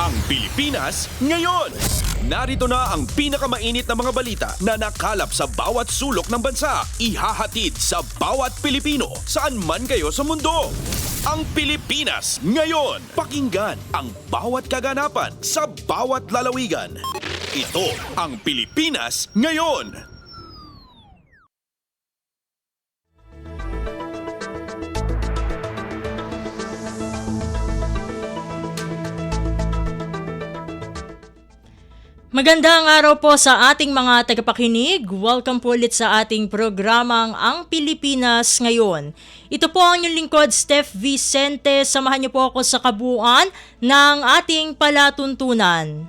Ang Pilipinas ngayon. Narito na ang pinakamainit na mga balita na nakalap sa bawat sulok ng bansa. Ihahatid sa bawat Pilipino saan man kayo sa mundo. Ang Pilipinas ngayon. Pakinggan ang bawat kaganapan sa bawat lalawigan. Ito ang Pilipinas ngayon. Magandang araw po sa ating mga tagapakinig. Welcome po ulit sa ating programang Ang Pilipinas Ngayon. Ito po ang inyong lingkod, Steph Vicente. Samahan niyo po ako sa kabuuan ng ating palatuntunan.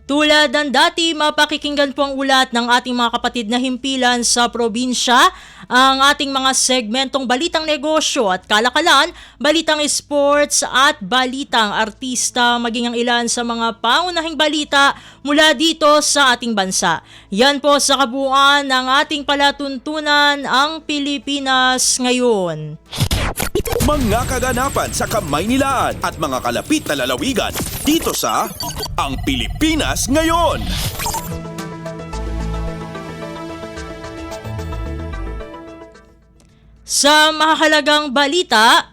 Tulad ng dati, mapakikinggan po ang ulat ng ating mga kapatid na himpilan sa probinsya, ang ating mga segmentong balitang negosyo at kalakalan, balitang sports at balitang artista, maging ang ilan sa mga pangunahing balita mula dito sa ating bansa. Yan po sa kabuuan ng ating palatuntunan, ang Pilipinas Ngayon. Mga kaganapan sa Kamaynilaan at mga kalapit na lalawigan dito sa Ang Pilipinas Ngayon. Sa mahalagang balita,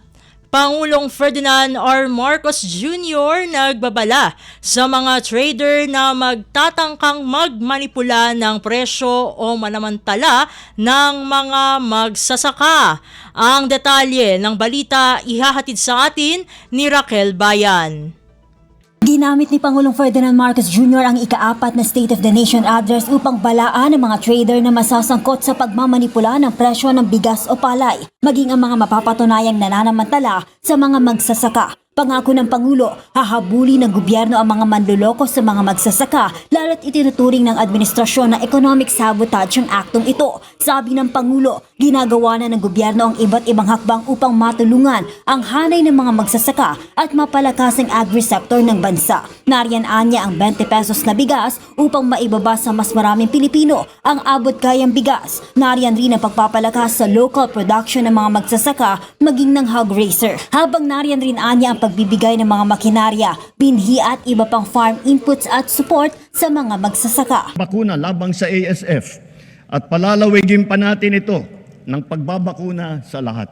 Pangulong Ferdinand R. Marcos Jr. nagbabala sa mga trader na magtatangkang magmanipula ng presyo o manamantala ng mga magsasaka. Ang detalye ng balita ihahatid sa atin ni Raquel Bayan. Ginamit ni Pangulong Ferdinand Marcos Jr. ang ika-4 na State of the Nation address upang balaan ang mga trader na masasangkot sa pagmamanipula ng presyo ng bigas o palay, maging ang mga mapapatunayang nananamantala sa mga magsasaka. Pangako ng Pangulo, hahabulin ng gobyerno ang mga manluloko sa mga magsasaka, lalo't itinuturing ng administrasyon na economic sabotage ang aktong ito. Sabi ng Pangulo, ginagawa na ng gobyerno ang iba't ibang hakbang upang matulungan ang hanay ng mga magsasaka at mapalakas ang agri-sector ng bansa. Nariyan anya ang 20 pesos na bigas upang maibaba sa mas maraming Pilipino ang abot kayang bigas. Nariyan rin ang pagpapalakas sa local production ng mga magsasaka maging ng hog raiser. Habang nariyan rin anya ang pagbibigay ng mga makinarya, binhi at iba pang farm inputs at support sa mga magsasaka. Bakuna labang sa ASF at palalawigin pa natin ito ng pagbabakuna sa lahat.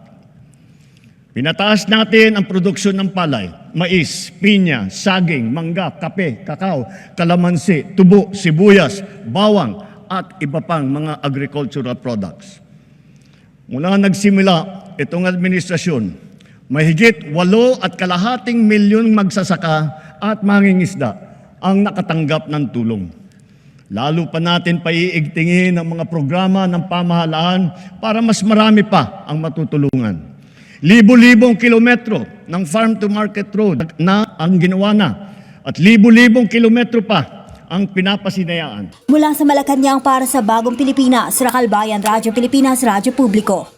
Pinataas natin ang produksyon ng palay, mais, pinya, saging, mangga, kape, kakao, kalamansi, tubo, sibuyas, bawang at iba pang mga agricultural products. Mula nagsimula itong administrasyon, mahigit 8.5 milyon magsasaka at mangingisda ang nakatanggap ng tulong. Lalo pa natin paiigtingin ang mga programa ng pamahalaan para mas marami pa ang matutulungan. Libo-libong kilometro ng farm-to-market road na ang ginawa na at libo-libong kilometro pa ang pinapasinayaan. Mula sa Malacanang para sa Bagong Pilipinas, Raquel Bayan, Radyo Pilipinas, Radyo Publiko.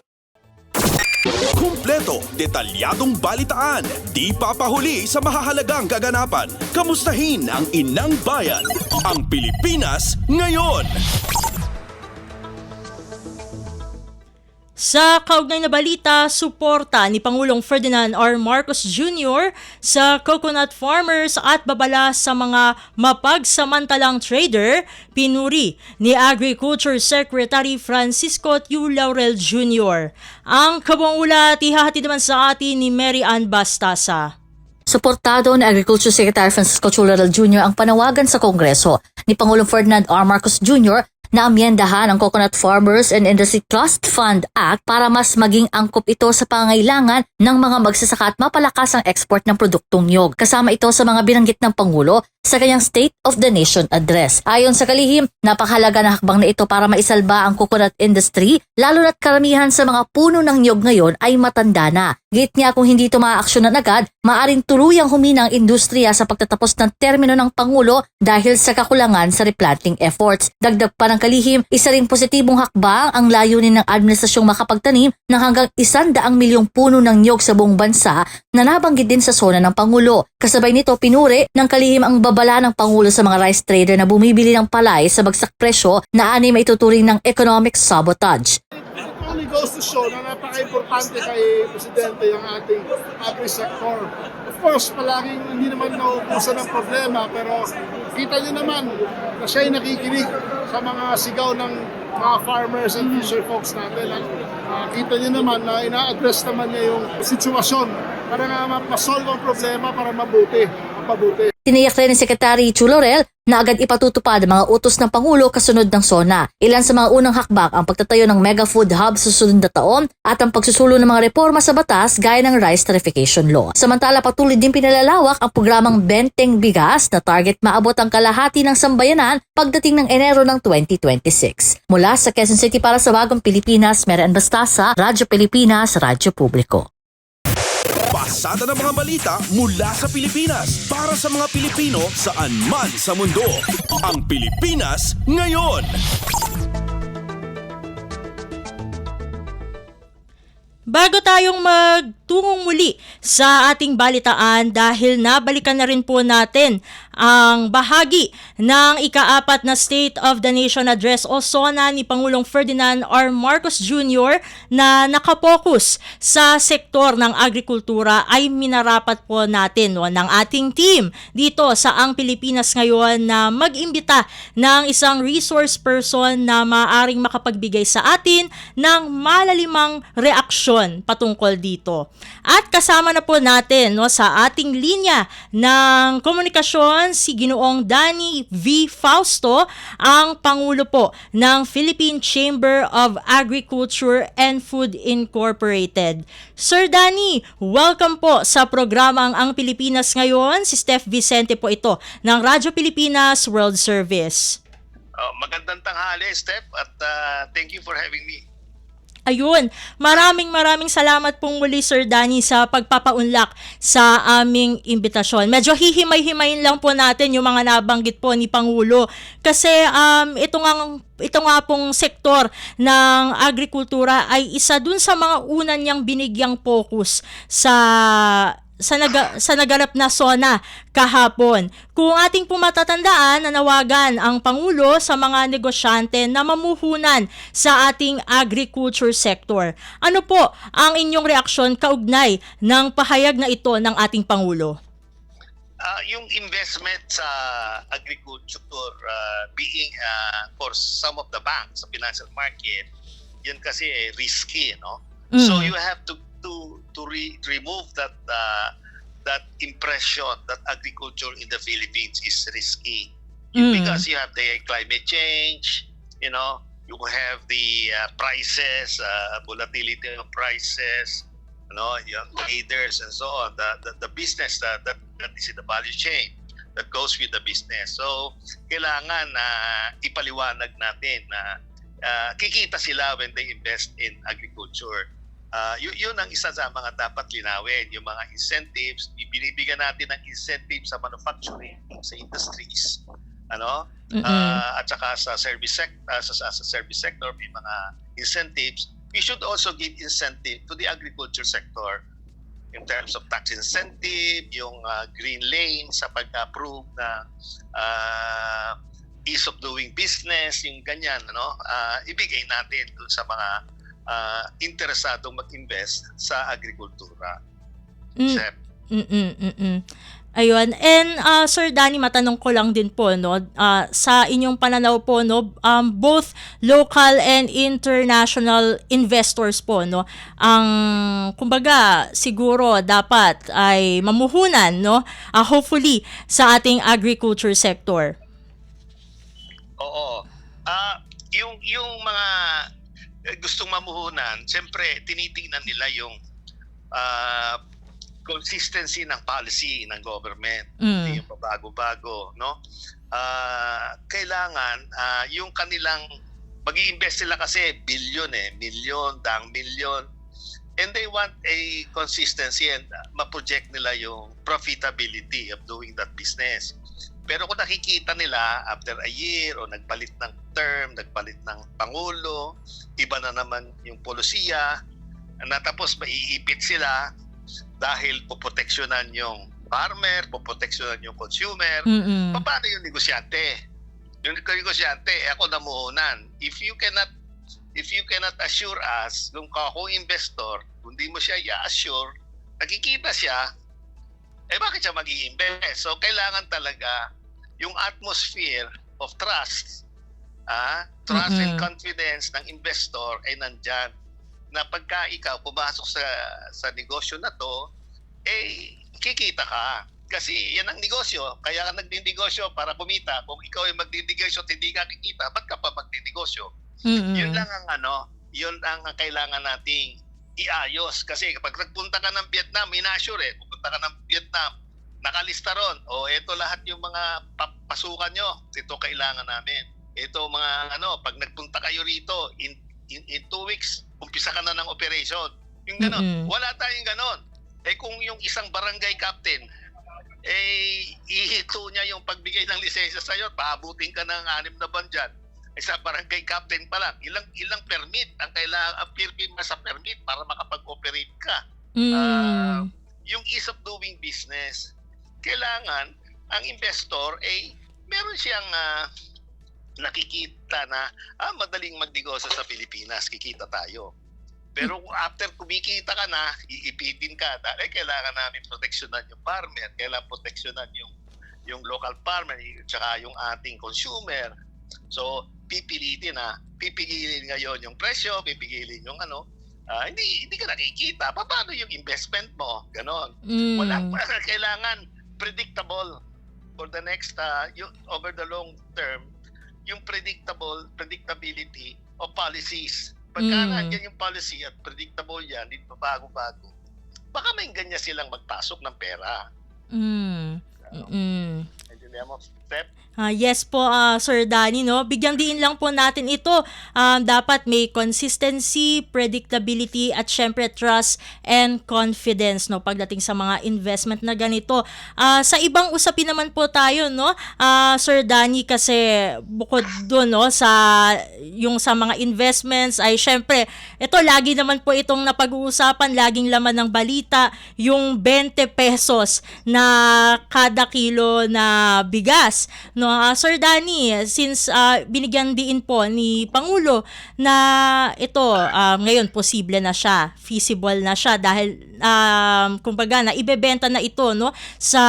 Kumpleto, detalyadong balitaan, di papahuli sa mahahalagang kaganapan. Kamustahin ang inang bayan, ang Pilipinas ngayon. Sa kaugnay na balita, suporta ni Pangulong Ferdinand R. Marcos Jr. sa coconut farmers at babala sa mga mapagsamantalang trader, pinuri ni Agriculture Secretary Francisco Tiu Laurel Jr. Ang kabuang ulat ihahatid naman sa atin ni Mary Ann Bastasa. Suportado ni Agriculture Secretary Francisco Tiu Laurel Jr. ang panawagan sa Kongreso ni Pangulong Ferdinand R. Marcos Jr. na amyendahan ang Coconut Farmers and Industry Trust Fund Act para mas maging angkop ito sa pangangailangan ng mga magsasaka at mapalakas ang export ng produktong niyog. Kasama ito sa mga binanggit ng Pangulo sa kanyang State of the Nation address. Ayon sa kalihim, napakahalaga na hakbang na ito para maisalba ang coconut industry, lalo na't karamihan sa mga puno ng niyog ngayon ay matanda na. Git niya kung hindi ito maaaksyonan agad, maaring tuluyang humina ang industriya sa pagtatapos ng termino ng Pangulo dahil sa kakulangan sa replanting efforts. Dagdag pa ng kalihim, isa rin positibong hakbang ang layunin ng administrasyong makapagtanim ng hanggang 100 milyong puno ng niyog sa buong bansa na nabanggit din sa zona ng Pangulo. Kasabay nito, pinuri ng kalihim ang babala ng Pangulo sa mga rice trader na bumibili ng palay sa bagsak presyo na ani maituturing ng economic sabotage. goes to show na napaka-importante kay Presidente yung ating agri-sector. Of course, palaging hindi naman nauubusan ng problema, pero kita niyo naman na siya'y nakikinig sa mga sigaw ng mga farmers and fisher folks natin. At kita niyo naman na ina-address naman niya yung sitwasyon para nga mapasolve ang problema para mapabuti. Tiniyak rin ni Secretary Chu Laurel na agad ipatutupad ang mga utos ng Pangulo kasunod ng SONA. Ilan sa mga unang hakbak ang pagtatayo ng mega food hub sa susunod na taon at ang pagsusulo ng mga reforma sa batas gaya ng Rice Tarification Law. Samantala, patuloy din pinalalawak ang programang Benteng Bigas na target maabot ang kalahati ng sambayanan pagdating ng Enero ng 2026. Mula sa Quezon City para sa Bagong Pilipinas, Merian Bastasa, Radyo Pilipinas, Radyo Publiko. Pasada ng mga balita mula sa Pilipinas para sa mga Pilipino saan man sa mundo. Ang Pilipinas ngayon. Bago tayong magtungong muli sa ating balitaan dahil nabalikan na rin po natin ang bahagi ng ika-4 na State of the Nation Address o SONA ni Pangulong Ferdinand R. Marcos Jr. na nakapokus sa sektor ng agrikultura ay minarapat po natin ng ating team dito sa Ang Pilipinas Ngayon na mag-imbita ng isang resource person na maaring makapagbigay sa atin ng malalimang reaksyon patungkol dito. At kasama na po natin sa ating linya ng komunikasyon si Ginoong Danny V. Fausto, ang Pangulo po ng Philippine Chamber of Agriculture and Food Incorporated. Sir Danny, welcome po sa programang Ang Pilipinas Ngayon. Si Steph Vicente po ito ng Radyo Pilipinas World Service. Magandang tanghali, Steph, at thank you for having me. Ayun, maraming salamat pong muli Sir Danny sa pagpapaunlak sa aming imbitasyon. Medyo hihimay-himayin lang po natin yung mga nabanggit po ni Pangulo kasi ito nga pong sektor ng agrikultura ay isa dun sa mga una niyang binigyang focus sa naganap na SONA kahapon. Kung ating pumatatandaan, nanawagan ang Pangulo sa mga negosyante na mamuhunan sa ating agriculture sector. Ano po ang inyong reaksyon kaugnay ng pahayag na ito ng ating Pangulo? Yung investment sa agriculture being for some of the banks sa financial market, yun kasi risky, no? So you have to remove that impression that agriculture in the Philippines is risky because you have the climate change, you have the prices, volatility of prices, yung traders and so on, the business that is in the value chain that goes with the business. So kailangan ipaliwanag natin na kikita sila when they invest in agriculture. Yun ang isa sa mga dapat linawin, yung mga incentives. Binibigyan natin ng incentives sa manufacturing, sa industries, at saka sa service sector may mga incentives. We should also give incentive to the agriculture sector in terms of tax incentive, yung green lane sa pag-approve na ease of doing business, yung ganyan, ibigay natin dun sa mga interesadong mag-invest sa agrikultura. Ayun. And Sir Danny, matanong ko lang din po sa inyong pananaw po both local and international investors po ang kumbaga siguro dapat ay mamuhunan hopefully sa ating agriculture sector. Oo. Yung mga gustong mamuhunan, siyempre tinitingnan nila yung consistency ng policy ng government, hindi yung pabago-bago, kailangan yung kanilang mag-i-invest sila kasi milyon, daang milyon, and they want a consistency and ma-project nila yung profitability of doing that business. Pero kung nakikita nila after a year o nagpalit ng term, nagpalit ng Pangulo, iba na naman yung polisiya, natapos maiipit sila dahil poproteksyonan yung farmer, poproteksyonan yung consumer, paano yung negosyante? Yung negosyante, ako namuhunan. If you cannot if you cannot assure us, kung investor, kung di mo siya i-assure, nakikita siya, bakit siya mag-i-invest? So, kailangan talaga yung atmosphere of trust, trust and confidence ng investor ay nandyan. Na pagka ikaw pumasok sa negosyo na to, kikita ka. Kasi yan ang negosyo. Kaya ka nagdinegosyo para kumita. Kung ikaw ay magdinegosyo at hindi ka kikita, ba't ka pa magdinegosyo? Yun lang ang kailangan nating iayos. Kasi kapag nagpunta ka ng Vietnam, inassure pupunta ka ng Vietnam, nakalista ron. Ito lahat yung mga pasukan nyo. Ito kailangan namin. Ito mga pag nagpunta kayo rito, in 2 weeks, umpisa ka na ng operation. Yung ganon. Wala tayong ganon. Kung yung isang barangay captain, ihito niya yung pagbigay ng lisensya sa'yo, paabutin ka ng 6 na buwan dyan. Sa barangay captain pa lang, ilang permit ang kailangan, pirpin sa permit para makapag-operate ka. Yung ease of doing business, kailangan ang investor meron siyang nakikita na madaling magnegosyo sa Pilipinas, kikita tayo. Pero after kumikita ka na, iipitin ka, kailangan namin proteksyonan yung farmer, kailangan proteksyonan yung local farmer, tsaka yung ating consumer. So, pipilitin ngayon yung presyo, pipigilin yung hindi ka nakikita. Paano yung investment mo? Ganon. Kailangan predictable for the next, over the long term, yung predictability of policies. Pagka nandiyan yung policy at predictable yan, dito bago-bago, baka may ganyan silang magpasok ng pera. Naintindihan mo, Steph? Yes po, Sir Danny, no? Bigyang diin lang po natin ito. Dapat may consistency, predictability, at syempre trust and confidence, no? Pagdating sa mga investment na ganito. Sa ibang usapin naman po tayo, no? Sir Danny, kasi bukod doon, no? Sa mga investments ay syempre, ito lagi naman po itong napag-uusapan, laging laman ng balita, yung 20 pesos na kada kilo na bigas, no? Sir Danny, since binigyan din po ni Pangulo na ito ngayon posible na siya, feasible na siya dahil kumbaga na ibebenta na ito, no, sa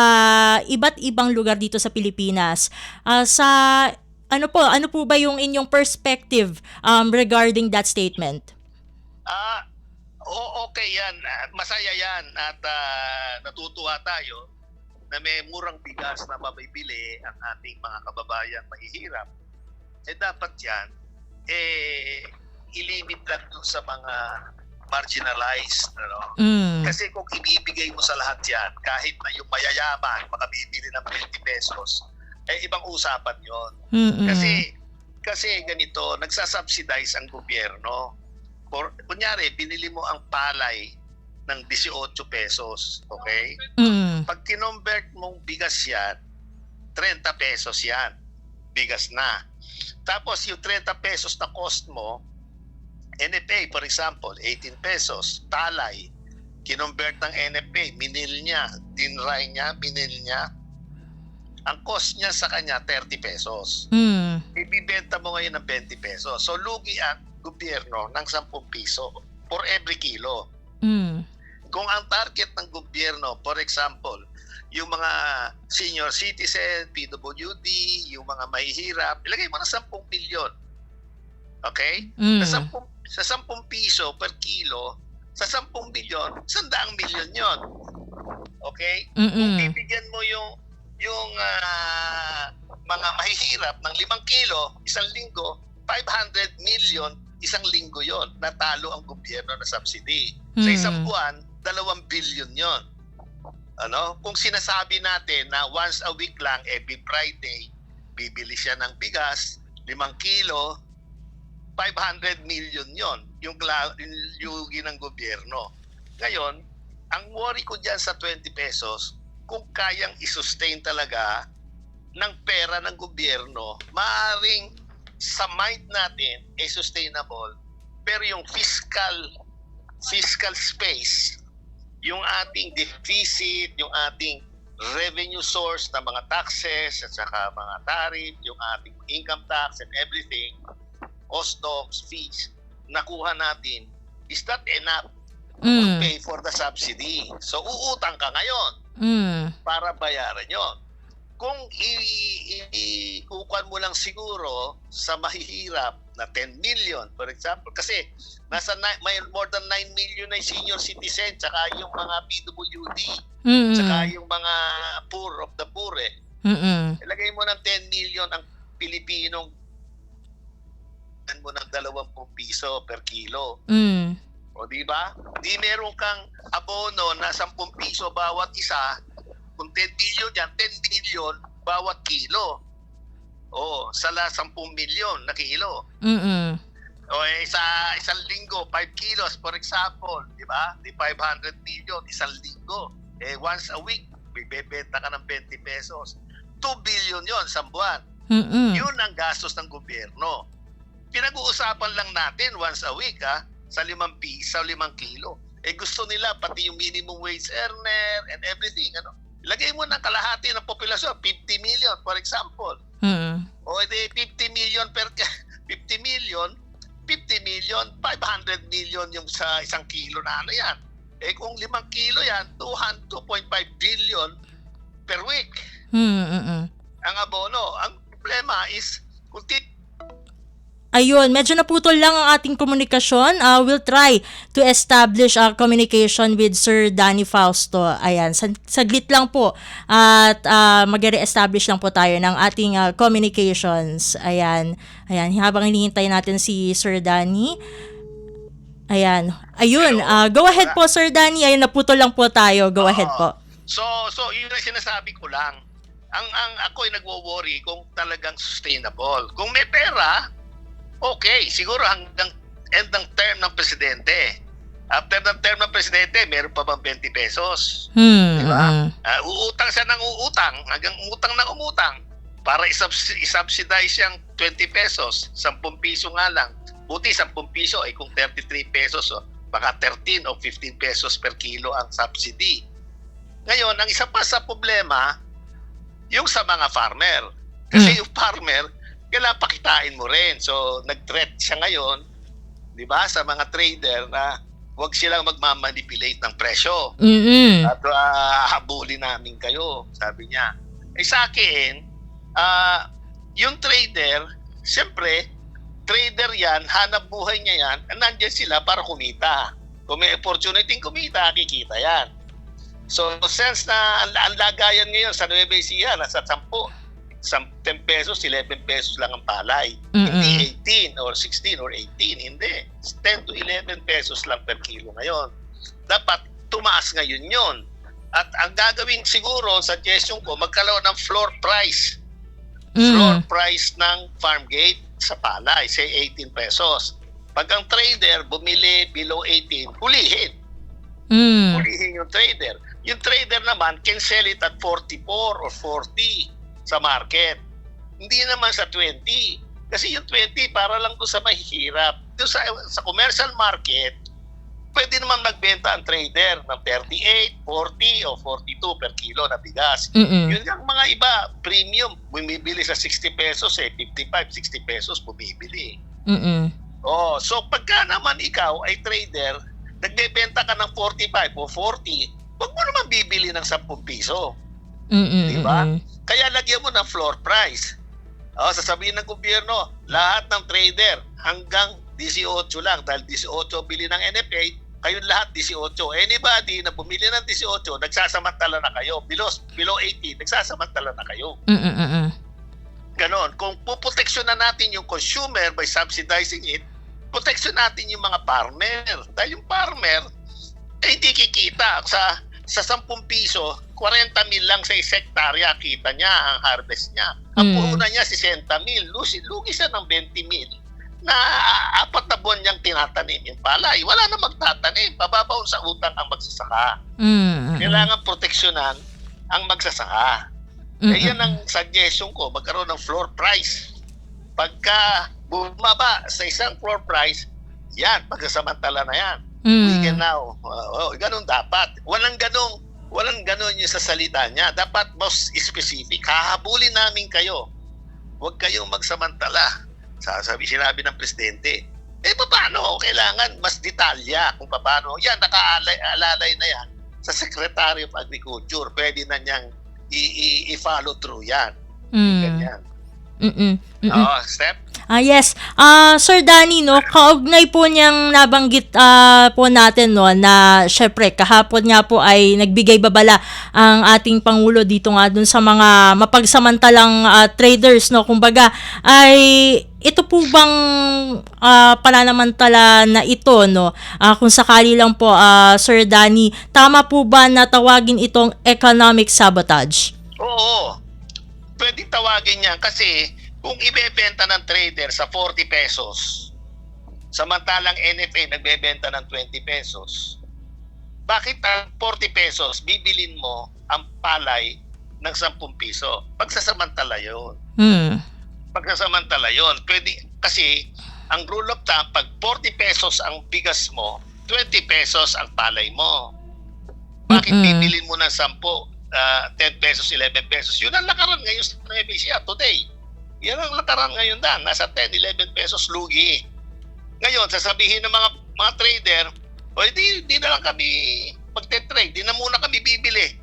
iba't ibang lugar dito sa Pilipinas. Ano po ba yung inyong perspective regarding that statement? Okay yan. Masaya yan at natutuwa tayo na may murang bigas na mabibili ang ating mga kababayan mahihirap. Dapat yan, ilimit lang dun sa mga marginalized. Kasi kung ibibigay mo sa lahat yan, kahit na yung mayayaman, makabibili ng 20 pesos, ibang usapan yon. Kasi ganito, nagsasubsidize ang gobyerno. Kunyari, binili mo ang palay ng 18 pesos, okay? Pag kinomvert mong bigas yan, 30 pesos yan, bigas na. Tapos yung 30 pesos na cost mo, NFA for example, 18 pesos, palay, kinomvert ng NFA, minil niya, tinry niya, minil niya, ang cost niya sa kanya 30 pesos. Ibibenta mo ngayon ng 20 pesos. So lugi ang gobyerno ng 10 piso for every kilo. Kung ang target ng gobyerno, for example, yung mga senior citizen, PWD, yung mga mahihirap, ilagay mo na 10 milyon. Okay? Sa 10 piso per kilo, sa 10 milyon, 100 milyon yon. Okay? Kung bibigyan mo yung mga mahihirap ng 5 kilo, isang linggo, 500 million, isang linggo yon. Natalo ang gobyerno na subsidy. Sa isang buwan, 2 billion yon. Kung sinasabi natin na once a week lang, every Friday, bibili siya ng bigas, 5 kilo, 500 million yon yung lugi ng gobyerno. Ngayon, ang worry ko dyan sa 20 pesos, kung kayang isustain talaga ng pera ng gobyerno, maaaring sa mind natin ay sustainable, pero yung fiscal space, yung ating deficit, yung ating revenue source na mga taxes at saka mga tariff, yung ating income tax and everything, customs, fees, nakuha natin is not enough to Mm. pay for the subsidy. So uutang ka ngayon Mm. para bayaran yon. Kung ikukuhan mo lang siguro sa mahihirap na 10 million, for example, kasi may more than 9 million na senior citizen, tsaka yung mga PWD, Mm. tsaka yung mga poor of the poor eh. Mm. Ilagay mo ng 10 million ang Pilipinong mo ng 20 piso per kilo. Mm. O di ba? Di meron kang abono na 10 piso bawat isa. Kung 10 million yan, 10 million bawat kilo. O, sala 10 million na kilo. Mm. O sa isang linggo, 5 kilos for example, di ba? Di 500 million, isang linggo. Once a week, bibenta ka ng 20 pesos. 2 billion yon sa buwan. Mm. Yun ang gastos ng gobyerno. Pinag-uusapan lang natin once a week sa 5 kilo. Gusto nila pati yung minimum wage earner and everything. Ilagay mo ng kalahati ng populasyon, 50 million for example. Mm. O 50 million 50 million, 500 million yung sa isang kilo na yan. Kung 5 kilo yan, 2.5 billion per week Mm. ang abono. Ang problema is kung Ayun, medyo naputol lang ang ating komunikasyon. We'll try to establish a communication with Sir Danny Fausto. Ayan, saglit lang po. At mag-re-establish lang po tayo ng ating communications. Ayan, habang hinihintay natin si Sir Danny. Ayan, ayun. Go ahead po, Sir Danny. Ayun, naputol lang po tayo. Go ahead po. So yun ang sinasabi ko lang. Ang ako ay nagwo-worry kung talagang sustainable. Kung may pera, okay, siguro hanggang end ng term ng presidente. After ng term ng presidente, meron pa bang 20 pesos? Diba? Uutang siya ng uutang, hanggang umutang ng umutang para isubsidize yung 20 pesos, 10 piso nga lang. Buti 10 piso ay kung 33 pesos, baka 13 o 15 pesos per kilo ang subsidy. Ngayon, ang isa pa sa problema, yung sa mga farmer. Kasi yung farmer, kailangan pakitain mo rin. So, nag-threat siya ngayon, di ba, sa mga trader na huwag silang magmamanipulate ng presyo. Mm. At habulin namin kayo, sabi niya. Sa akin, yung trader, siyempre, trader yan, hanap buhay niya yan, nandiyan sila para kumita. Kung may opportunity kumita, kikita yan. So, since na ang lagayan ngayon sa Nueva Ecija, nasa 10 pesos, 11 pesos lang ang palay. Hindi 18 or 16 or 18, hindi. 10 to 11 pesos lang per kilo ngayon. Dapat tumaas ngayon yon. At ang gagawin siguro, suggestion ko, magkaroon ng floor price. Floor price ng farm gate sa palay, say 18 pesos. Pag ang trader bumili below 18, hulihin. Hulihin yung trader. Yung trader naman can sell it at 44 or 40 sa market. Hindi naman sa 20. Kasi yung 20 para lang doon sa mahihirap. Doon sa commercial market, pwede naman magbenta ang trader ng 38, 40 o 42 per kilo na bigas. Yun yung mga iba, premium, bumibili sa 60 pesos 55, 60 pesos bumibili. So pagka naman ikaw ay trader, nagbebenta ka ng 45 o 40, wag mo naman bibili ng 10 piso. Diba? Kaya lagyan mo ng floor price. Sasabihin ng gobyerno, lahat ng trader hanggang 18 lang dahil 18 bili ng NFA, kayong lahat 18. Anybody na bumili ng 18, nagsasamantala na kayo. Below 18, nagsasamantala na kayo. Ganon. Kung puproteksyonan natin yung consumer by subsidizing it, proteksyon natin yung mga farmer. Dahil yung farmer, hindi kikita sa 10 piso, 40 mil lang sa hektarya kita niya ang harvest niya. Ang puhunan niya 60 mil, lugi siya ng 20 mil na 4 na buwan niyang tinatanim yung palay. Wala na magtatanim, pababaon sa utang ang magsasaka. Kailangan proteksyonan ang magsasaka. Yan ang suggestion ko, magkaroon ng floor price. Pagka bumaba sa isang floor price, yan, pagsasamantala na yan. We can now. Ganun dapat. Walang ganun yung sa salita niya. Dapat most specific. Hahabulin namin kayo. Huwag kayong magsamantala. Sinabi ng presidente. Paano? kailangan mas detalya kung paano. Yan, nakaalalay na yan sa Secretary of Agriculture. Pwede na niyang i-follow through yan. Ganyan. Step? Yes. Sir Danny, no, kaugnay po niyang nabanggit po natin, no, na syempre kahapon nga po ay nagbigay babala ang ating Pangulo dito nga dun sa mga mapagsamantalang traders, no, kumbaga ay ito po bang pananamantala na ito, no, kung sakali lang po, Sir Danny, tama po ba na tawagin itong economic sabotage? Oo. Pwede tawagin yan kasi kung ibebenta ng trader sa 40 pesos, samantalang NFA nagbebenta ng 20 pesos, bakit ang 40 pesos bibilin mo ang palay ng 10 piso? Pagsasamantala yun. Pagsasamantala yun. Pwede, kasi ang rule of thumb, pag 40 pesos ang bigas mo, 20 pesos ang palay mo. Bakit bibilin mo ng 10, 10 pesos, 11 pesos? Yun ang lakaran ngayon sa Nueva today. Yan ang lakaran ngayon dan. Nasa 10, 11 pesos lugi. Ngayon, sasabihin ng mga trader, o di na lang kami magte-trade. Di na muna kami bibili.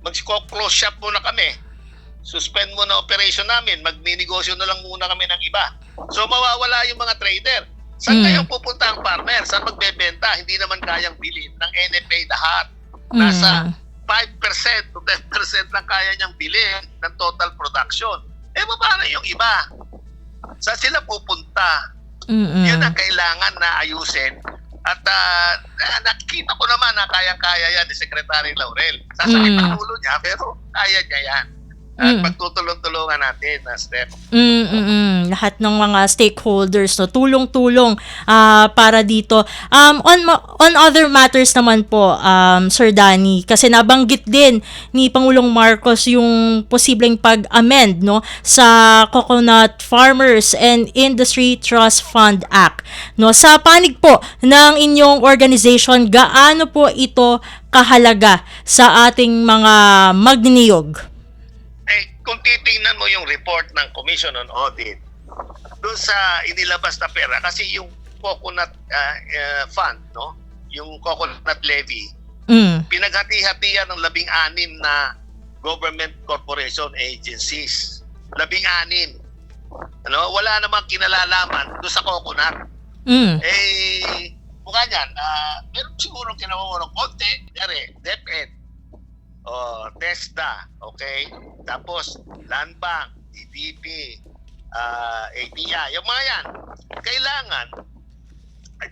Mag-close shop muna kami. Suspend muna operation namin. Magninegosyo na lang muna kami ng iba. So, mawawala yung mga trader. Saan kayang pupunta ang farmer? Saan magbebenta? Hindi naman kayang bilhin ng NFA lahat. Nasa 5% to 10% lang kaya niyang bilhin ng total production. Paano yung iba? Saan sila pupunta? Yun ang kailangan na ayusin. At nakikita ko naman na kayang-kaya yan ni Secretary Laurel. Sasakit ang ulo niya, pero kaya niya yan. At pagtutulong-tulungan natin na step. Lahat ng mga stakeholders, no, tulong-tulong para dito. On other matters naman po, Sir Danny, kasi nabanggit din ni Pangulong Marcos yung posibleng pag-amend, no, sa Coconut Farmers and Industry Trust Fund Act. No, sa panig po ng inyong organization, gaano po ito kahalaga sa ating mga magniniyog? Kung titingnan mo yung report ng Commission on Audit, doon sa inilabas na pera, kasi yung coconut fund, no, yung coconut levy, pinaghati-hatian ng 16 na government corporation agencies. 16. Wala namang kinalalaman doon sa coconut. Mukha niyan, meron siguro kinawawa ng konti, DepEd, TESDA, okay? Tapos, Land Bank, DBP, ATI, yung mga yan. Kailangan,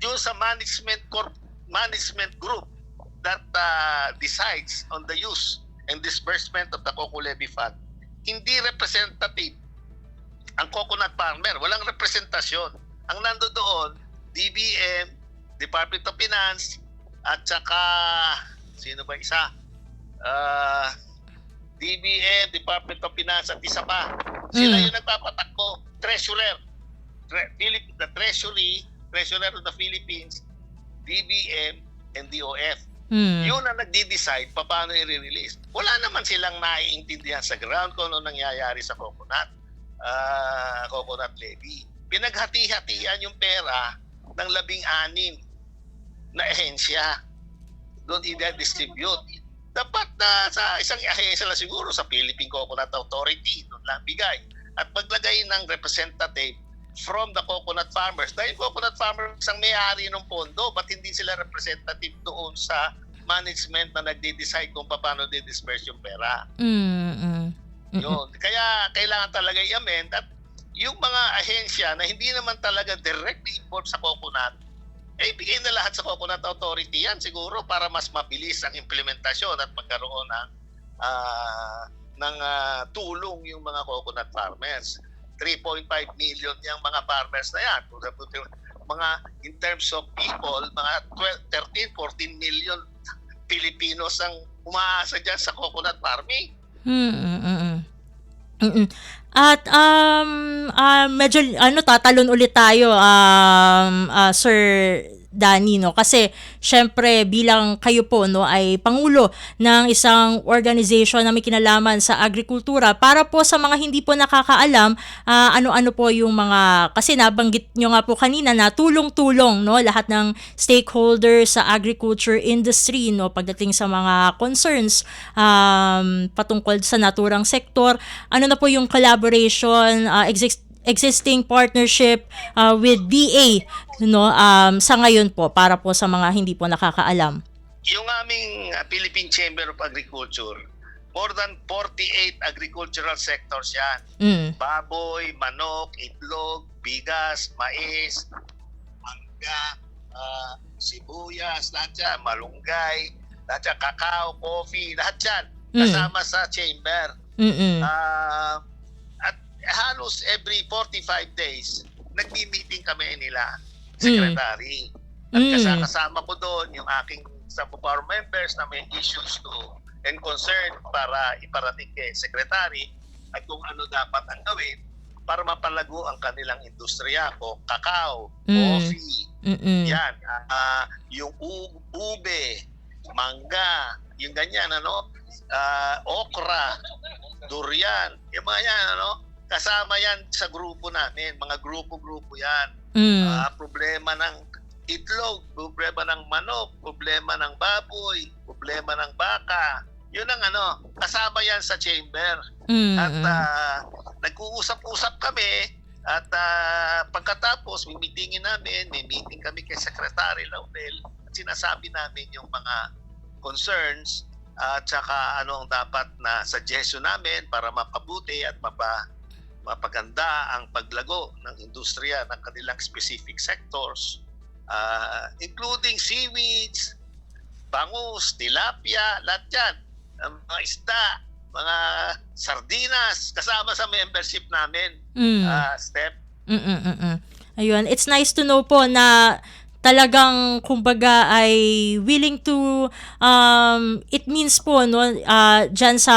dun sa management group that decides on the use and disbursement of the Coco Levy Fund, hindi representative ang coconut farmer. Walang representasyon. Ang nando doon, DBM, Department of Finance, at saka, sino ba isa? DBM, Department of Finance at isa pa. Sila yung nagpapatakbo. Treasurer. The Treasurer of the Philippines, DBM, and DOF. Yun ang nagdi-decide paano i-release. Wala naman silang naiintindihan sa ground kung ano nangyayari sa coconut levy. Pinaghati-hatian yung pera ng 16 na ehensya. Doon i-distribute. Dapat na sa isang ahensya lang siguro sa Philippine Coconut Authority, doon lang bigay. At maglagay ng representative from the coconut farmers. Dahil coconut farmers ang may-ari ng pondo, ba't hindi sila representative doon sa management na nagde-decide kung paano di-disperse yung pera? Yun. Kaya kailangan talaga i-amend at yung mga ahensya na hindi naman talaga directly involved sa coconut, bigay na lahat sa Coconut Authority yan siguro para mas mabilis ang implementasyon at magkaroon ng tulong yung mga coconut farmers. 3.5 million yung mga farmers na yan. Mga, in terms of people, mga 13-14 million Filipinos ang umaasa dyan sa coconut farming. At medyo tatalon ulit tayo Sir Danny, no? Kasi syempre bilang kayo po, no, ay pangulo ng isang organization na may kinalaman sa agrikultura, para po sa mga hindi po nakakaalam, ano-ano po yung mga, kasi nabanggit nyo nga po kanina na tulong-tulong, no, lahat ng stakeholders sa agriculture industry, no, pagdating sa mga concerns patungkol sa naturang sektor. Ano na po yung collaboration, existing partnership with DA, no, sa ngayon po, para po sa mga hindi po nakakaalam? Yung aming Philippine Chamber of Agriculture, more than 48 agricultural sectors yan. Baboy, manok, itlog, bigas, mais, mangga, sibuyas, lahat yan, malunggay, lahat yan, kakao, coffee, lahat yan, kasama sa chamber. At halos every 45 days, nagmi-meeting kami nila, secretary. At kasama ko doon yung aking staff of our members na may issues to and concern para iparating kay secretary at kung ano dapat ang gawin para mapalago ang kanilang industriya o kakao, coffee, yan, yung ube, mangga, yung ganyan, okra, durian, yung mga yan, kasama yan sa grupo namin, mga grupo-grupo yan. Problema ng itlog, problema ng manok, problema ng baboy, problema ng baka, yun ang kasama yan sa chamber. At nag-uusap-usap kami at pagkatapos, may meeting kami kay Secretary Laurel at sinasabi namin yung mga concerns at saka ano ang dapat na suggestion namin para mapabuti at mapaganda ang paglago ng industriya ng kanilang specific sectors, including seaweeds, bangus, tilapia, lahat yan, mga isda, mga sardinas, kasama sa membership namin, Step. Ayun, it's nice to know po na talagang kumbaga ay willing to it means po, no, diyan sa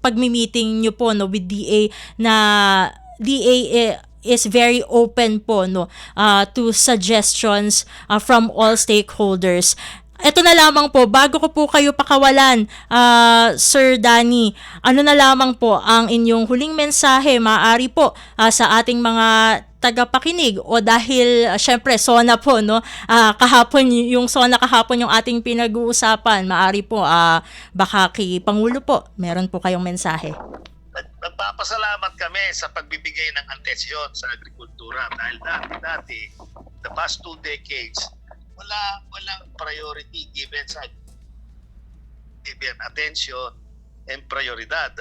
pagmi-meeting niyo po, no, with DA, na DA is very open po, no, to suggestions from all stakeholders. Ito na lamang po, bago ko po kayo pakawalan, Sir Danny, ano na lamang po ang inyong huling mensahe, maaari po sa ating mga tagapakinig, o dahil syempre SONA po, no, kahapon yung SONA kahapon yung ating pinag-uusapan, maaari po baka kay Pangulo po meron po kayong mensahe. Nagpapasalamat kami sa pagbibigay ng atensyon sa agrikultura dahil dati the past 2 decades walang priority given sa attention and prioridad,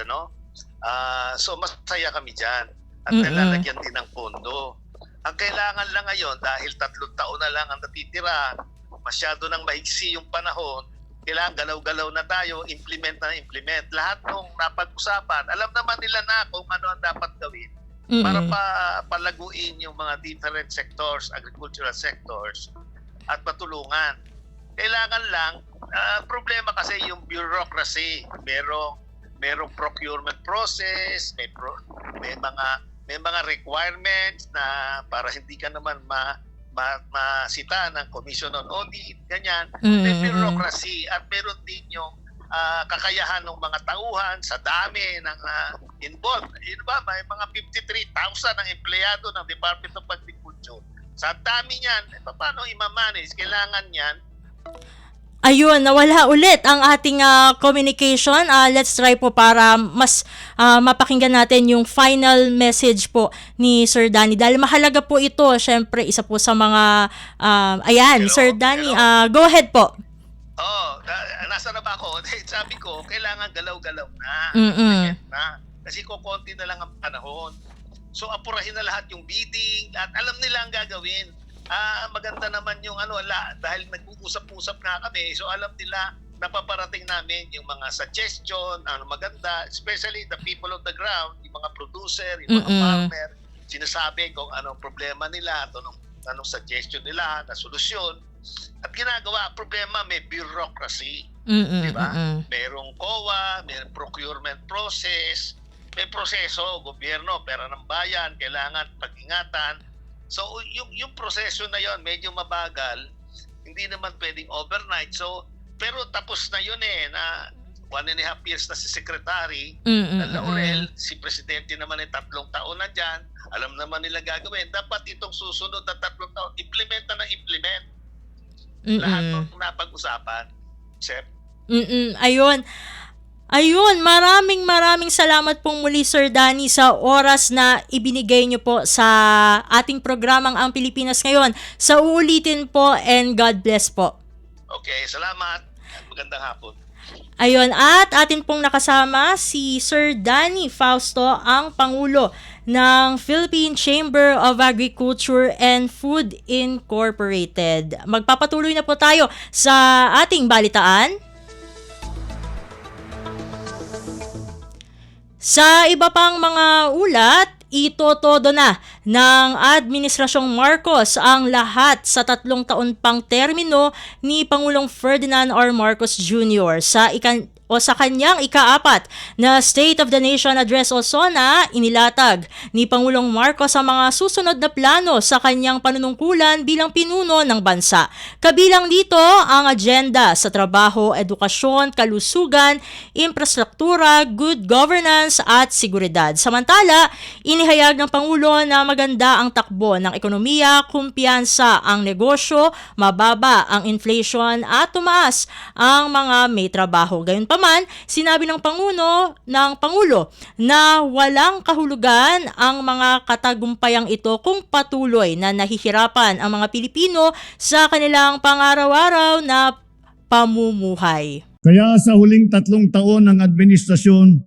so masaya kami dyan at nalalagyan din ng pondo. Ang kailangan lang ngayon, dahil 3 taon na lang ang natitira, masyado nang maigsi yung panahon, kailangan galaw-galaw na tayo, implement na implement. Lahat ng napag-usapan, alam naman nila na kung ano ang dapat gawin para palaguin yung mga different sectors, agricultural sectors, at matulungan. Kailangan lang, problema kasi yung bureaucracy, merong procurement process, may mga requirements na para hindi ka naman masita ng Commission on Audit, ganyan. May bureaucracy at meron din yung kakayahan ng mga tauhan sa dami ng involved. Yun ba, may mga 53,000 ang empleyado ng Department of Agriculture. Sa dami niyan, paano i-manage? Kailangan yan. Ayun, nawala ulit ang ating communication. Let's try po para mas mapakinggan natin yung final message po ni Sir Danny. Dahil mahalaga po ito, syempre, isa po sa mga... ayan, hello, Sir Danny, go ahead po. Nasa na ba ako? Sabi ko, kailangan galaw-galaw na. Kasi kukonti na lang ang panahon. So, apurahin na lahat yung bidding at alam nila ang gagawin. Maganda naman yung dahil nag-uusap-usap na kami, so alam nila napaparating namin yung mga suggestion, maganda, especially the people on the ground, yung mga producer, yung mga farmer, sinasabi kung anong problema nila, anong suggestion nila na solusyon. At ginagawa, problema, may bureaucracy, diba? Merong COA, may procurement process, may proseso, gobyerno, pera ng bayan, kailangan pag-ingatan. So yung proseso na yon medyo mabagal Hindi naman pwedeng overnight. So, pero tapos na yun na 1.5 years na si Secretary na Laurel, si Presidente naman ay 3 taon na dyan, alam naman nila gagawin. Dapat itong susunod na 3 taon, implement na implement. Lahat ng napag-usapan. Sep? Ayun, maraming salamat pong muli Sir Danny sa oras na ibinigay niyo po sa ating programang Ang Pilipinas Ngayon. Sa uulitin po and God bless po. Okay, salamat. Magandang hapon. Ayun, at atin pong nakasama si Sir Danny Fausto, ang Pangulo ng Philippine Chamber of Agriculture and Food Incorporated. Magpapatuloy na po tayo sa ating balitaan. Sa iba pang mga ulat, itotodo na ng Administrasyong Marcos ang lahat sa 3 taon pang termino ni Pangulong Ferdinand R. Marcos Jr. Sa kanyang ika-4 na State of the Nation Address o SONA, inilatag ni Pangulong Marcos ang mga susunod na plano sa kanyang panunungkulan bilang pinuno ng bansa. Kabilang dito ang agenda sa trabaho, edukasyon, kalusugan, infrastruktura, good governance at seguridad. Samantala, inihayag ng Pangulo na maganda ang takbo ng ekonomiya, kumpiyansa ang negosyo, mababa ang inflation at tumaas ang mga may trabaho. Gayunpaman, sinabi ng Pangulo na walang kahulugan ang mga katagumpayang ito kung patuloy na nahihirapan ang mga Pilipino sa kanilang pang-araw-araw na pamumuhay. Kaya sa huling 3 taon ng administrasyon,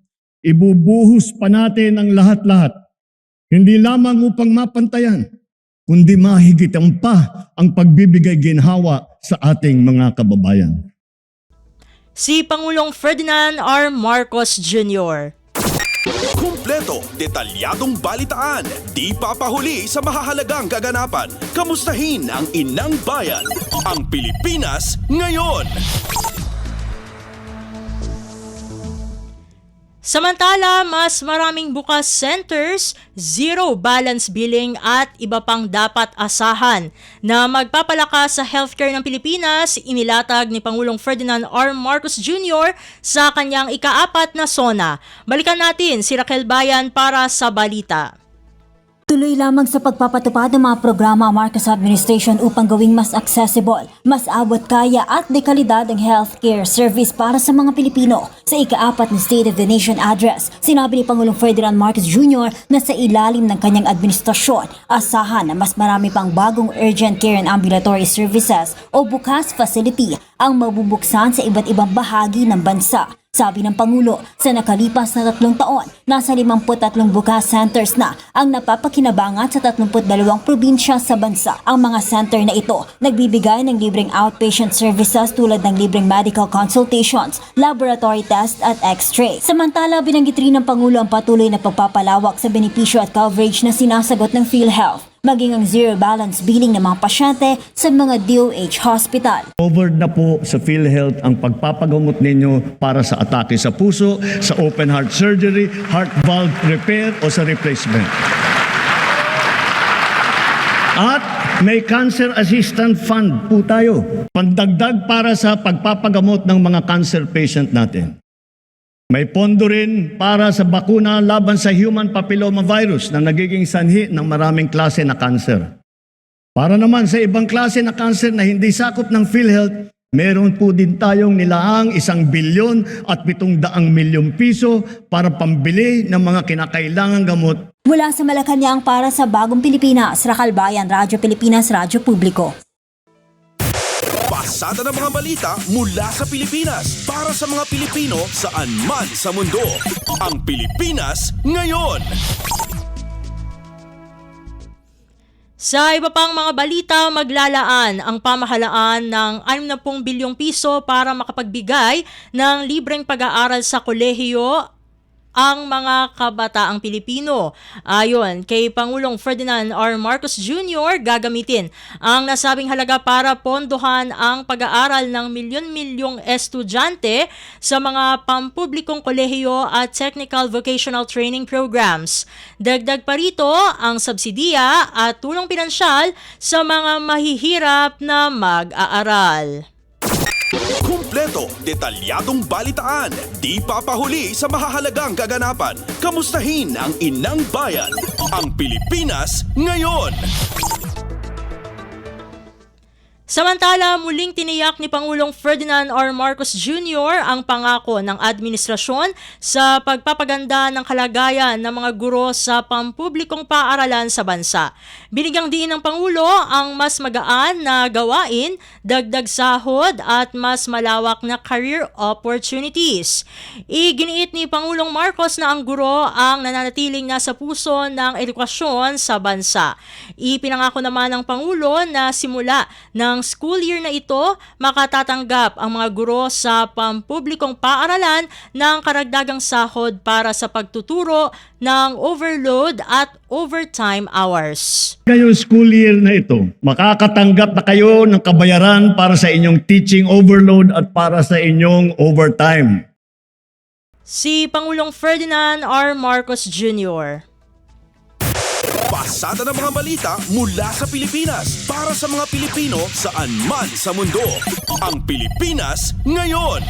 ibubuhos pa natin ang lahat-lahat. Hindi lamang upang mapantayan, kundi mahigitan pa ang pagbibigay ginhawa sa ating mga kababayan. Si Pangulong Ferdinand R. Marcos Jr. Kumpleto, detalyadong balitaan, di papahuli sa mahahalagang kaganapan. Kamustahin ang inang bayan, ang Pilipinas ngayon. Samantala, mas maraming bukas centers, zero balance billing at iba pang dapat asahan na magpapalakas sa healthcare ng Pilipinas, inilatag ni Pangulong Ferdinand R. Marcos Jr. sa kanyang ika-4 na SONA. Balikan natin si Raquel Bayan para sa balita. Tuloy lamang sa pagpapatupad ng mga programa ang Marcos Administration upang gawing mas accessible, mas abot kaya at dekalidad ang healthcare service para sa mga Pilipino. Sa ika-4 na State of the Nation Address, sinabi ni Pangulong Ferdinand Marcos Jr. na sa ilalim ng kanyang administrasyon, asahan na mas marami pang bagong urgent care and ambulatory services o bukas facility ang mabubuksan sa iba't ibang bahagi ng bansa. Sabi ng Pangulo, sa nakalipas na 3 taon, nasa 53 bukas centers na ang napapakinabangan sa 32 probinsya sa bansa. Ang mga center na ito nagbibigay ng libreng outpatient services tulad ng libreng medical consultations, laboratory test at x-ray. Samantala, binanggit rin ng Pangulo ang patuloy na pagpapalawak sa benepisyo at coverage na sinasagot ng PhilHealth, maging ang zero balance billing ng mga pasyente sa mga DOH hospital. Covered na po sa PhilHealth ang pagpapagamot ninyo para sa atake sa puso, sa open heart surgery, heart valve repair o sa replacement. At may cancer assistance fund po tayo, pandagdag para sa pagpapagamot ng mga cancer patient natin. May pondo rin para sa bakuna laban sa human papillomavirus na nagiging sanhi ng maraming klase na cancer. Para naman sa ibang klase na cancer na hindi sakop ng PhilHealth, meron po din tayong nilaang 1 bilyon at 700 milyong piso para pambili ng mga kinakailangang gamot. Mula sa Malacanang para sa Bagong Pilipinas, Raquel Bayan, Radyo Pilipinas, Radyo Publiko. Pasada ng mga balita mula sa Pilipinas para sa mga Pilipino saan man sa mundo. Ang Pilipinas ngayon. Sa iba pang mga balita, maglalaan ang pamahalaan ng 60 bilyong piso para makapagbigay ng libreng pag-aaral sa kolehiyo ang mga kabataang Pilipino. Ayon kay Pangulong Ferdinand R. Marcos Jr., gagamitin ang nasabing halaga para pondohan ang pag-aaral ng milyon-milyong estudyante sa mga pampublikong kolehiyo at technical vocational training programs. Dagdag pa rito ang subsidiya at tulong pinansyal sa mga mahihirap na mag-aaral. Kumpleto, detalyadong balitaan, di papahuli sa mahahalagang kaganapan. Kamustahin ang inang bayan, ang Pilipinas ngayon. Samantala, muling tiniyak ni Pangulong Ferdinand R. Marcos Jr. ang pangako ng administrasyon sa pagpapaganda ng kalagayan ng mga guro sa pampublikong paaralan sa bansa. Binigyang diin ng Pangulo ang mas magaan na gawain, dagdag sahod at mas malawak na career opportunities. Iginiit ni Pangulong Marcos na ang guro ang nananatiling nasa puso ng edukasyon sa bansa. Ipinangako naman ng Pangulo na simula ng school year na ito, makatatanggap ang mga guro sa pampublikong paaralan ng karagdagang sahod para sa pagtuturo ng overload at overtime hours. Ngayong school year na ito, makakatanggap na kayo ng kabayaran para sa inyong teaching overload at para sa inyong overtime. Si Pangulong Ferdinand R. Marcos Jr. Pasada ng mga balita mula sa Pilipinas para sa mga Pilipino saan man sa mundo. Ang Pilipinas ngayon.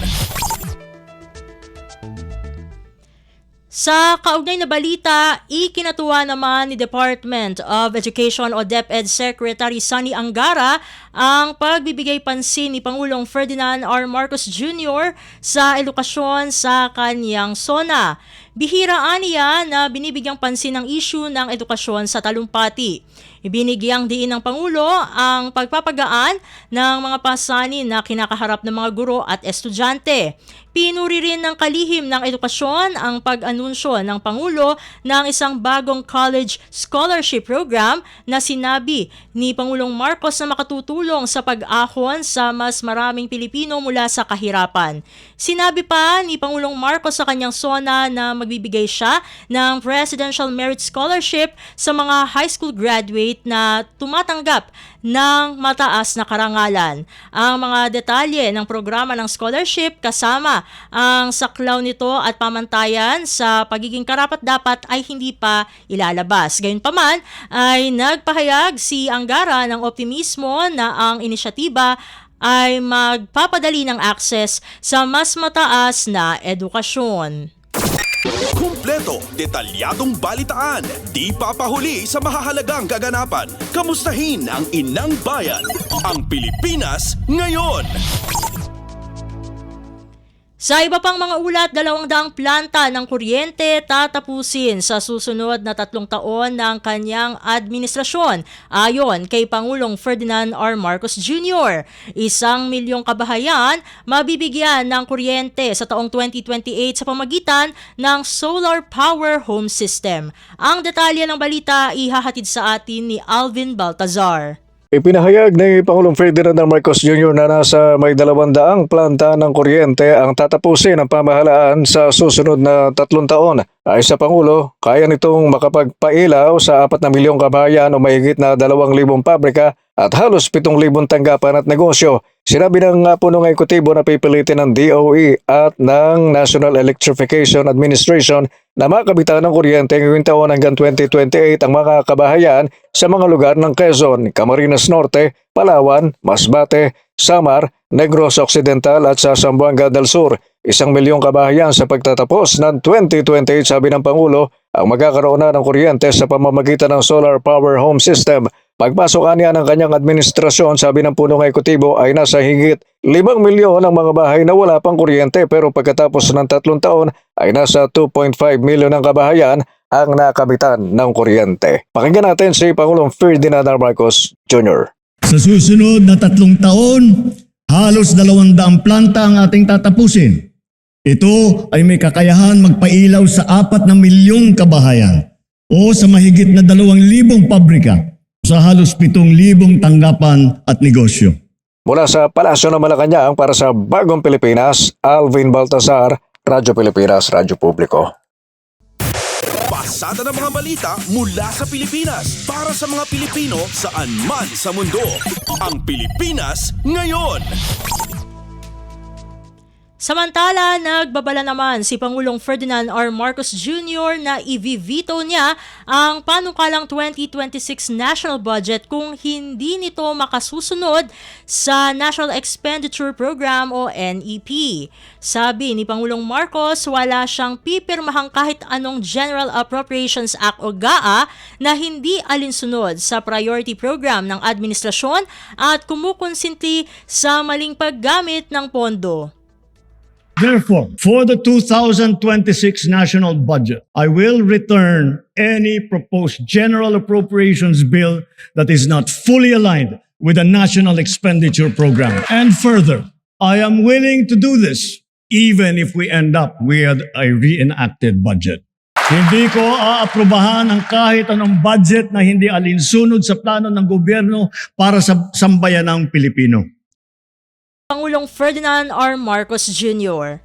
Sa kaugnay na balita, ikinatuwa naman ni Department of Education o DepEd Secretary Sonny Angara ang pagbibigay pansin ni Pangulong Ferdinand R. Marcos Jr. sa edukasyon sa kanyang SONA. Bihiraan niya na binibigyang pansin ang issue ng edukasyon sa talumpati. Ibinigyang diin ng Pangulo ang pagpapagaan ng mga pasanin na kinakaharap ng mga guro at estudyante. Pinuri rin ng kalihim ng edukasyon ang pag-anunsyo ng Pangulo ng isang bagong college scholarship program na sinabi ni Pangulong Marcos na makatutulong sa pag-ahon sa mas maraming Pilipino mula sa kahirapan. Sinabi pa ni Pangulong Marcos sa kanyang SONA na magbibigay siya ng Presidential Merit Scholarship sa mga high school graduate na tumatanggap ng mataas na karangalan. Ang mga detalye ng programa ng scholarship kasama ang saklaw nito at pamantayan sa pagiging karapat-dapat ay hindi pa ilalabas. Gayunpaman ay nagpahayag si Angara ng optimismo na ang inisyatiba ay magpapadali ng access sa mas mataas na edukasyon. Kumpleto, detalyadong balitaan, di papahuli sa mahahalagang kaganapan. Kamustahin ang inang bayan, ang Pilipinas ngayon. Sa iba pang mga ulat, 200 planta ng kuryente tatapusin sa susunod na 3 taon ng kanyang administrasyon, ayon kay Pangulong Ferdinand R. Marcos Jr. 1 milyong kabahayan mabibigyan ng kuryente sa taong 2028 sa pamagitan ng Solar Power Home System. Ang detalye ng balita ihahatid sa atin ni Alvin Baltazar. Ipinahayag ni Pangulong Ferdinand R. Marcos Jr. na nasa may 200 planta ng kuryente ang tatapusin ng pamahalaan sa susunod na 3 taon. Ay sa Pangulo, kaya nitong makapagpailaw sa 4 na milyong kabahayan o mahigit na 2,000 pabrika at halos 7,000 tanggapan at negosyo. Sinabi ng punong ekutibo na pipilitin ng DOE at ng National Electrification Administration na makabitan ng kuryente ngayong taon hanggang 2028 ang mga kabahayan sa mga lugar ng Quezon, Camarines Norte, Palawan, Masbate, Samar, Negros Occidental at sa Zamboanga del Sur. 1 milyong kabahayan sa pagtatapos ng 2028, sabi ng Pangulo, ang magkakaroon na ng kuryente sa pamamagitan ng Solar Power Home System. Pagpasok niya ng kanyang administrasyon, sabi ng punong ekutibo, ay nasa higit 5 milyon ang mga bahay na wala pang kuryente, pero pagkatapos ng 3 taon ay nasa 2.5 milyon ang kabahayan ang nakabitan ng kuryente. Pakinggan natin si Pangulong Ferdinand R. Marcos Jr. Sa susunod na 3 taon, halos 200 planta ang ating tatapusin. Ito ay may kakayahan magpailaw sa 4 na milyong kabahayan o sa mahigit na 2,000 pabrika sa halos 7,000 tanggapan at negosyo. Mula sa Palasyo ng Malacanang para sa Bagong Pilipinas, Alvin Baltazar, Radyo Pilipinas, Radyo Publiko. Pasada ng mga balita mula sa Pilipinas para sa mga Pilipino saan man sa mundo. Ang Pilipinas ngayon. Samantala, nagbabala naman si Pangulong Ferdinand R. Marcos Jr. na i-veto niya ang panukalang 2026 national budget kung hindi nito makasusunod sa National Expenditure Program o NEP. Sabi ni Pangulong Marcos, wala siyang pipirmahang kahit anong General Appropriations Act o GAA na hindi alinsunod sa priority program ng administrasyon at kumukonsinti sa maling paggamit ng pondo. Therefore, for the 2026 national budget, I will return any proposed general appropriations bill that is not fully aligned with the national expenditure program. And further, I am willing to do this even if we end up with a reenacted budget. Hindi ko aaprubahan ang kahit anong budget na hindi alinsunod sa plano ng gobyerno para sa sambayanang Pilipino. Pangulong Ferdinand R. Marcos Jr.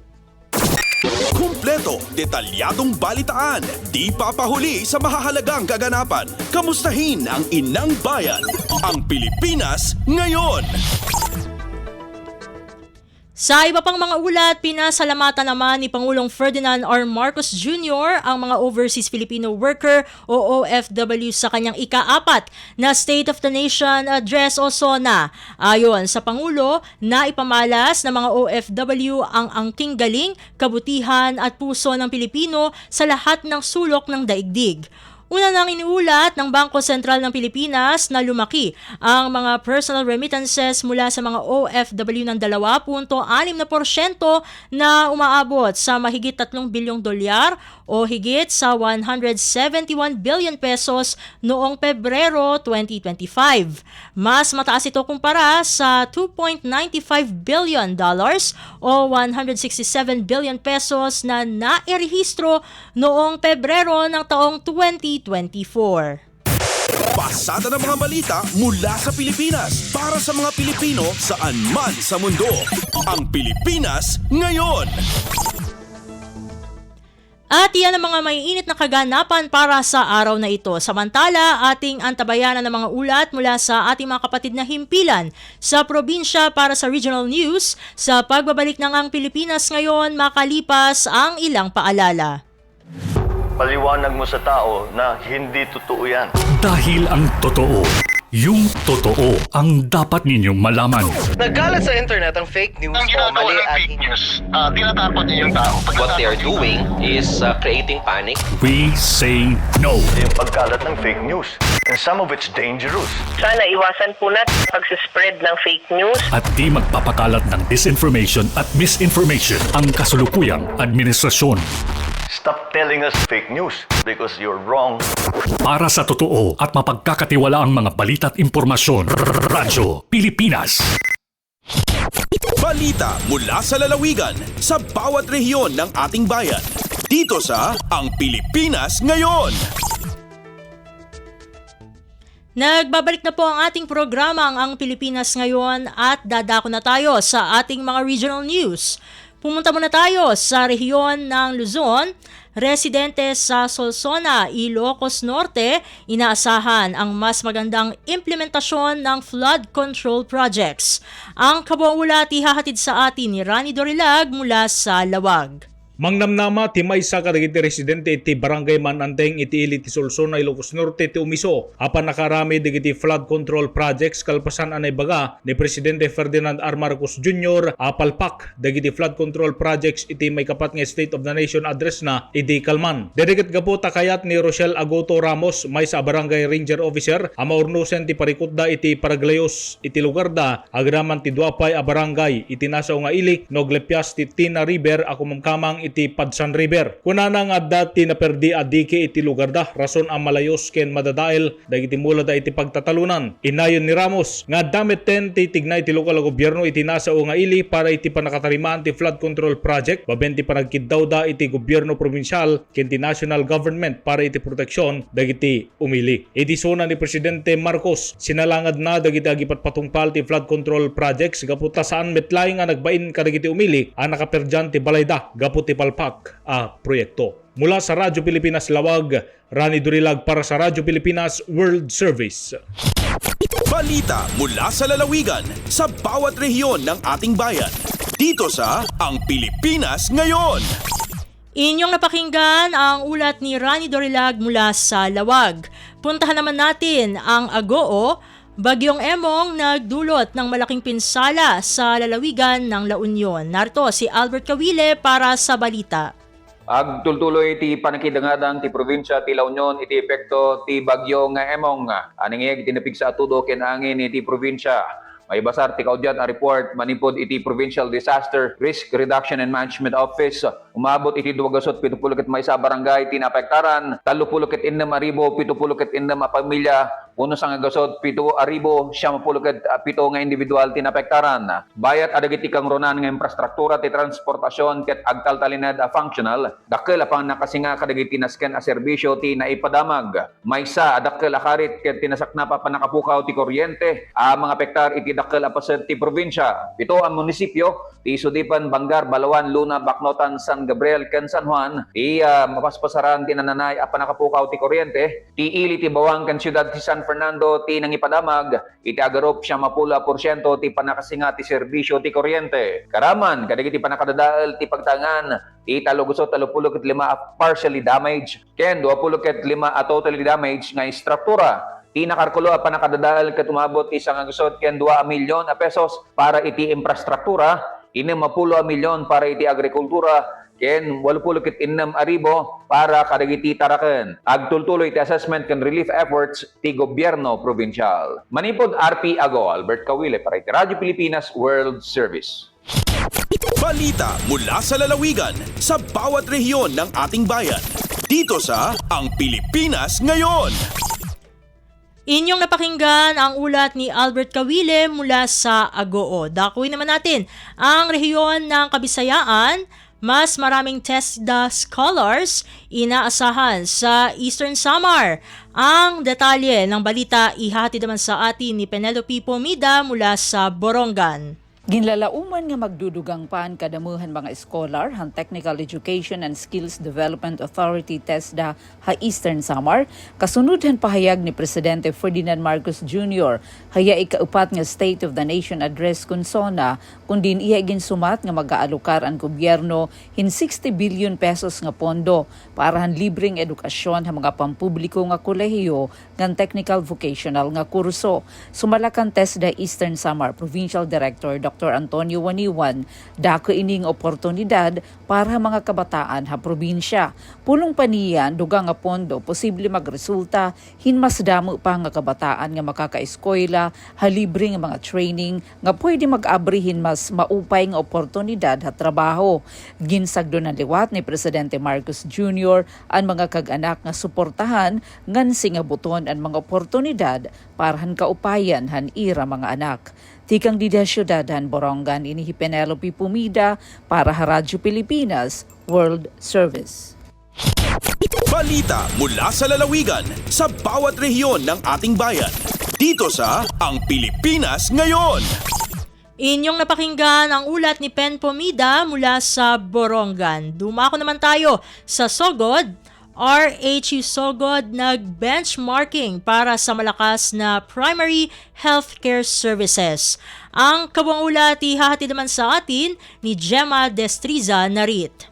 Kumpleto, detalyadong balitaan, di papahuli sa mahahalagang kaganapan. Kamustahin ang inang bayan, ang Pilipinas ngayon. Sa iba pang mga ulat, pinasalamatan naman ni Pangulong Ferdinand R. Marcos Jr. ang mga Overseas Filipino Worker o OFW sa kanyang ika-4 na State of the Nation Address o SONA. Ayon sa Pangulo, naipamalas ng mga OFW ang angking galing, kabutihan at puso ng Pilipino sa lahat ng sulok ng daigdig. Una nang iniulat ng Bangko Sentral ng Pilipinas na lumaki ang mga personal remittances mula sa mga OFW ng 2.6% na umaabot sa mahigit 3 bilyong dolyar o higit sa 171 billion pesos noong Pebrero 2025. Mas mataas ito kumpara sa 2.95 billion dollars o 167 billion pesos na nairehistro noong Pebrero ng taong 2024. Pasada ng mga balita mula sa Pilipinas para sa mga Pilipino saan man sa mundo. Ang Pilipinas ngayon. At iyan ang mga maiinit na kaganapan para sa araw na ito. Samantala, ating antabayanan ng mga ulat mula sa ating mga kapatid na himpilan sa probinsya para sa regional news sa pagbabalik ng Ang Pilipinas ngayon makalipas ang ilang paalala. Paliwanag mo sa tao na hindi totoo yan. Dahil ang totoo, yung totoo ang dapat ninyong malaman. Nagkalat sa internet ang fake news Ang o ginagawa mali ng at fake news, tinatakot niyo yung tao. What they are doing is creating panic. We say no. Yung pagkalat ng fake news. And some of it's dangerous. Sana iwasan po natin pag-spread ng fake news. At di magpapakalat ng disinformation at misinformation ang kasulukuyang administrasyon. Stop telling us fake news because you're wrong. Para sa totoo at mapagkakatiwalaang mga balita at impormasyon, Radyo Pilipinas. Balita mula sa lalawigan sa bawat rehiyon ng ating bayan. Dito sa Ang Pilipinas Ngayon. Nagbabalik na po ang ating programa Ang Pilipinas Ngayon at dadako na tayo sa ating mga regional news. Pumunta muna tayo sa rehiyon ng Luzon. Residente sa Solsona, Ilocos Norte, inaasahan ang mas magandang implementasyon ng flood control projects. Ang kabuang ulat ihahatid sa atin ni Rani Dorilag mula sa Lawag. Mangnamnama ti maysa kadagiti residente iti barangay Mananteng iti ili ti Solsona, Ilocos Norte ti umiso apan nakarami digiti flood control projects kalpasan anay baga ni Presidente Ferdinand R. Marcos Jr. apalpak dagiti flood control projects iti may kapat nga State of the Nation address na iti Kalman. Dediket gapo takayat ni Rochelle Agoto Ramos maysa barangay ranger officer amaurnusen ti parikutda iti Paraglayos iti lugar da agraman ti duapay a barangay iti nasaw nga ili noglepyas ti Tina River ako mamkamang iti Padsan River. Kunana nga dati na perdi adike iti lugar da rason ang malayos ken madadael dagiti mula da iti pagtatalunan. Inayon ni Ramos nga damit ten ti tignay iti lokal gobyerno iti nasao nga ili para iti panakatarimaan ti flood control project baben ti panagkiddaw da iti gobyerno probinsyal ken ti national government para iti proteksyon dagiti umili. Iti suna ni Presidente Marcos sinalangad na dagiti agipat patungpal ti flood control projects gaputa saan metlaing nga nagbain kadagiti umili ang nakaperdyan ti balayda gaputi palpak a proyekto. Mula sa Radyo Pilipinas Lawag, Rani Durilag para sa Radyo Pilipinas World Service. Balita mula sa lalawigan sa bawat rehiyon ng ating bayan. Dito sa Ang Pilipinas Ngayon. Inyong napakinggan ang ulat ni Rani Dorilag mula sa Lawag. Puntahan naman natin ang Agoo. Bagyong Emong nagdulot ng malaking pinsala sa lalawigan ng La Union. Narito si Albert Kawile para sa balita. Agtultuloy ti panakidangadang ti probinsya ti La Union iti epekto ti bagyo nga Emong. Aningeg tinapig sa atudo ken angin iti probinsya. May basar ti kaudyat a report manipod iti Provincial Disaster Risk Reduction and Management Office. Umabot iti 270 may sa barangay tinapektaran, 36,600 a pamilya, uno sang agasot 7,000 nga individual tinapektaran. Bayat adagiti kang ronan nga infrastruktura ti transportasyon ket agtaltalinad a functional, dakkel apang nakasinga kadagiti nasken a serbisyo ti naipadamag. Maysa adakkel a karit ket tinasakna pa panakapukaw ti kuryente a mga pektar iti dakkel a paset ti probinsya. Pito ang munisipyo ti Sudipan, Bangar, Balawan, Luna, Bacnotan, San Gabriel, ken San Juan ti mapaspasaran ti nananay a panakapukaw ti kuryente. Ti ili ti Bawang ken siyudad ti San Fernando ti nangipadamag iti agarop 70% ti panakasinga ti serbisyo ti kuryente. Karaman kadagiti panakadadael ti pagtangan ti 335 partially damaged ken 25 a totally damaged nga istruktura. Ti nakarkulo a panakadadael ket umabot ti 1 ken 2 milyon a pesos para iti infrastruktura, 10 milyon para iti agrikultura, ken 86,000 para kadagiti taraken. Agtultuloy ti assessment ken relief efforts ti gobyerno provincial. Manipod RP Ago, Albert Kawile para iti Radyo Pilipinas World Service. Balita mula sa lalawigan sa bawat rehiyon ng ating bayan. Dito sa Ang Pilipinas Ngayon. Inyong napakinggan ang ulat ni Albert Kawile mula sa Agoo. Dakuin naman natin ang rehiyon ng Kabisayaan. Mas maraming TESDA scholars inaasahan sa Eastern Samar. Ang detalye ng balita ihahatid naman sa atin ni Penelope Pomida mula sa Borongan. Ginlalauman nga magdudugang pan kadamuhan mga scholar han Technical Education and Skills Development Authority TESDA ha Eastern Samar, kasunod han pahayag ni Presidente Ferdinand Marcos Jr. haya ikaupat nga State of the Nation Address kunsona kundin iya ginsumat nga mag-aalokar ang gobyerno hin 60 billion pesos nga pondo para han libreng edukasyon ha mga pampubliko nga kolehiyo ngan technical vocational nga kurso. Sumalakan TESDA Eastern Samar Provincial Director Dr. Antonio Waniwan, dako ining oportunidad para mga kabataan ha probinsya. Pulong paniyan, dugang nga pondo, posible magresulta, hinmas damo pa nga kabataan nga makakaeskwela, halibre nga mga training, nga pwede mag-abrihin mas maupay nga oportunidad ha trabaho. Ginsagdo ng liwat ni Presidente Marcos Jr. ang mga kag-anak nga suportahan, ngansi nga buton ang mga oportunidad para han kaupayan han ira mga anak. Tikang Dida Syudad han Borongan ini Penelope Pumida para sa Radyo Pilipinas World Service. Balita mula sa lalawigan sa bawat rehiyon ng ating bayan. Dito sa Ang Pilipinas Ngayon. Inyong napakinggan ang ulat ni Pen Pomida mula sa Borongan. Dumako naman tayo sa Sogod. RHU Sogod nag-benchmarking para sa malakas na primary healthcare services. Ang kabuang ulat ihahatid naman sa atin ni Gemma Destriza Narit.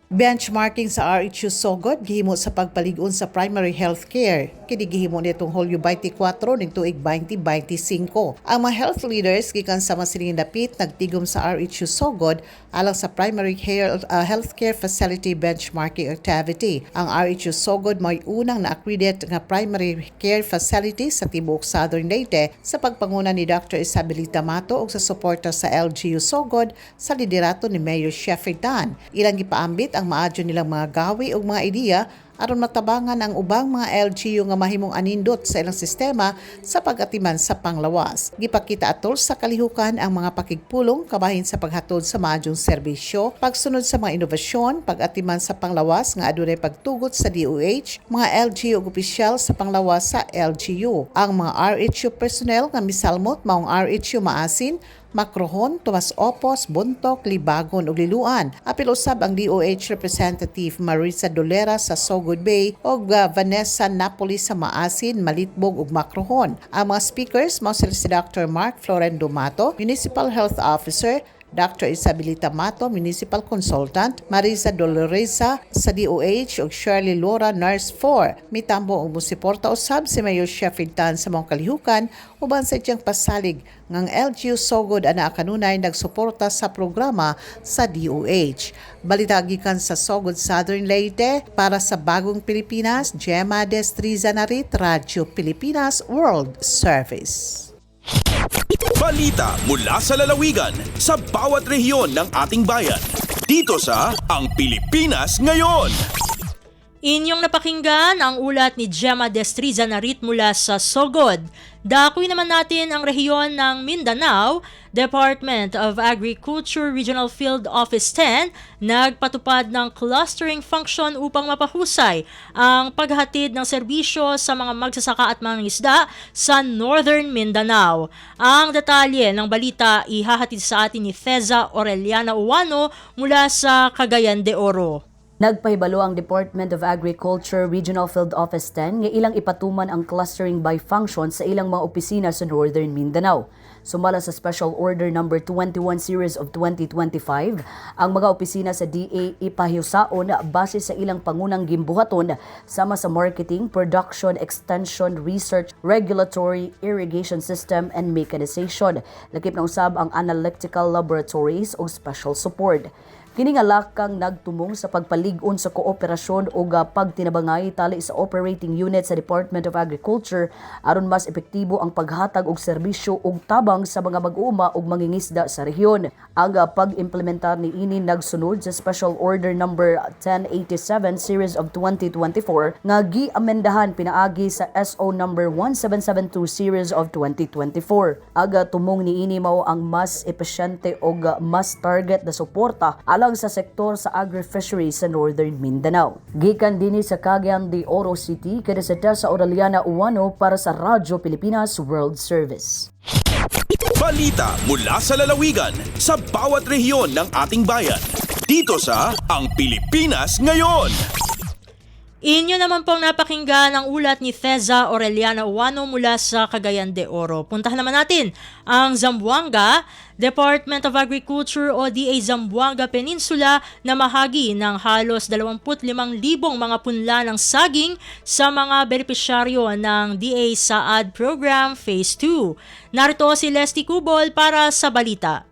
Benchmarking sa RHU Sogod gihimo sa pagpaligon sa primary health care. Kini gihimo nitong Hulyo 24 ning tuig 2025. Ang mga health leaders gikan sa masiling dapit nagtigom sa RHU Sogod alang sa primary healthcare facility benchmarking activity. Ang RHU Sogod may unang na-accredit nga primary care facility sa tibuok Southern Leyte sa pagpanguna ni Dr. Isabelita Mato ug sa suporta sa LGU Sogod sa liderato ni Mayor Sheffield Dan. Ilang gipaambit ang maadyo nilang mga gawi o mga ideya aron matabangan ang ubang mga LGU nga mahimong anindot sa ilang sistema sa pag-atiman sa panglawas. Gipakita atol sa kalihukan ang mga pakigpulong kabahin sa paghatod sa maadyong serbisyo, pagsunod sa mga inobasyon, pag-atiman sa panglawas nga adunay pagtugot sa DOH, mga LGU ug opisyal sa panglawas sa LGU. Ang mga RHU personnel nga misalmot maong RHU Maasin, Macrohon, Tomas Opos, Buntok, Libagon ug Liluan. Apil usab ang DOH Representative Marisa Dolera sa Sogod Bay ug Vanessa Napoli sa Maasin, Malitbog ug Macrohon. Ang mga speakers mao si Dr. Mark Florendo Mato, Municipal Health Officer, Dr. Isabelita Mato, Municipal Consultant, Marisa Doloreza sa DOH ug Shirley Lora, Nurse 4. Mitambo og musiporta usab si Mayor Sheffield Tan sa mga kalihukan uban sa iyang pasalig ngang LGU Sogod ana kanunay nagsuporta sa programa sa DOH. Balita gikan sa Sogod Southern Leyte para sa Bagong Pilipinas, Gemma Destriza Narit, Radyo Pilipinas World Service. Balita mula sa lalawigan sa bawat rehiyon ng ating bayan. Dito sa Ang Pilipinas Ngayon. Inyong napakinggan ang ulat ni Gemma Destriza Narit mula sa Sogod. Dakuy naman natin ang rehiyon ng Mindanao. Department of Agriculture Regional Field Office 10 nagpatupad ng clustering function upang mapahusay ang paghatid ng serbisyo sa mga magsasaka at mangingisda sa Northern Mindanao. Ang detalye ng balita ihahatid sa atin ni Feza Aureliana Uwano mula sa Cagayan de Oro. Nagpahibalo ang Department of Agriculture Regional Field Office 10 nga ilang ipatuman ang clustering by function sa ilang mga opisina sa Northern Mindanao. Sumala sa Special Order No. 21 Series of 2025, ang mga opisina sa DA ipahiusaon base sa ilang pangunang gimbuhaton sama sa marketing, production, extension, research, regulatory, irrigation system, and mechanization. Lakip na usab ang analytical laboratories o special support. Kini nga lakang nagtumong sa pagpalig-on sa kooperasyon o pagtinabangay tali sa operating unit sa Department of Agriculture aron mas epektibo ang paghatag og serbisyo og tabang sa mga mag-uuma ug mangingisda sa rehiyon. Ang pag-implementar ni ini nagsunod sa Special Order No. 1087 Series of 2024 nga gi-amendahan pinaagi sa SO No. 1772 Series of 2024. Aga tumong ni ini mao ang mas epesyente og mas target na suporta sa sektor sa agri-fishery sa Northern Mindanao. Gikan dinhi sa Cagayan de Oro City, kada sa Tessa Aureliana Uwano para sa Radyo Pilipinas World Service. Balita mula sa lalawigan sa bawat rehiyon ng ating bayan. Dito sa Ang Pilipinas Ngayon. Inyo naman pong napakinggan ang ulat ni Feza Aureliana Uwano mula sa Cagayan de Oro. Puntahan naman natin ang Zamboanga. Department of Agriculture o DA Zamboanga Peninsula na mahagi ng halos 25,000 mga punla ng saging sa mga benepisyaryo ng DA Saad Program Phase 2. Narito si Leslie Cubol para sa balita.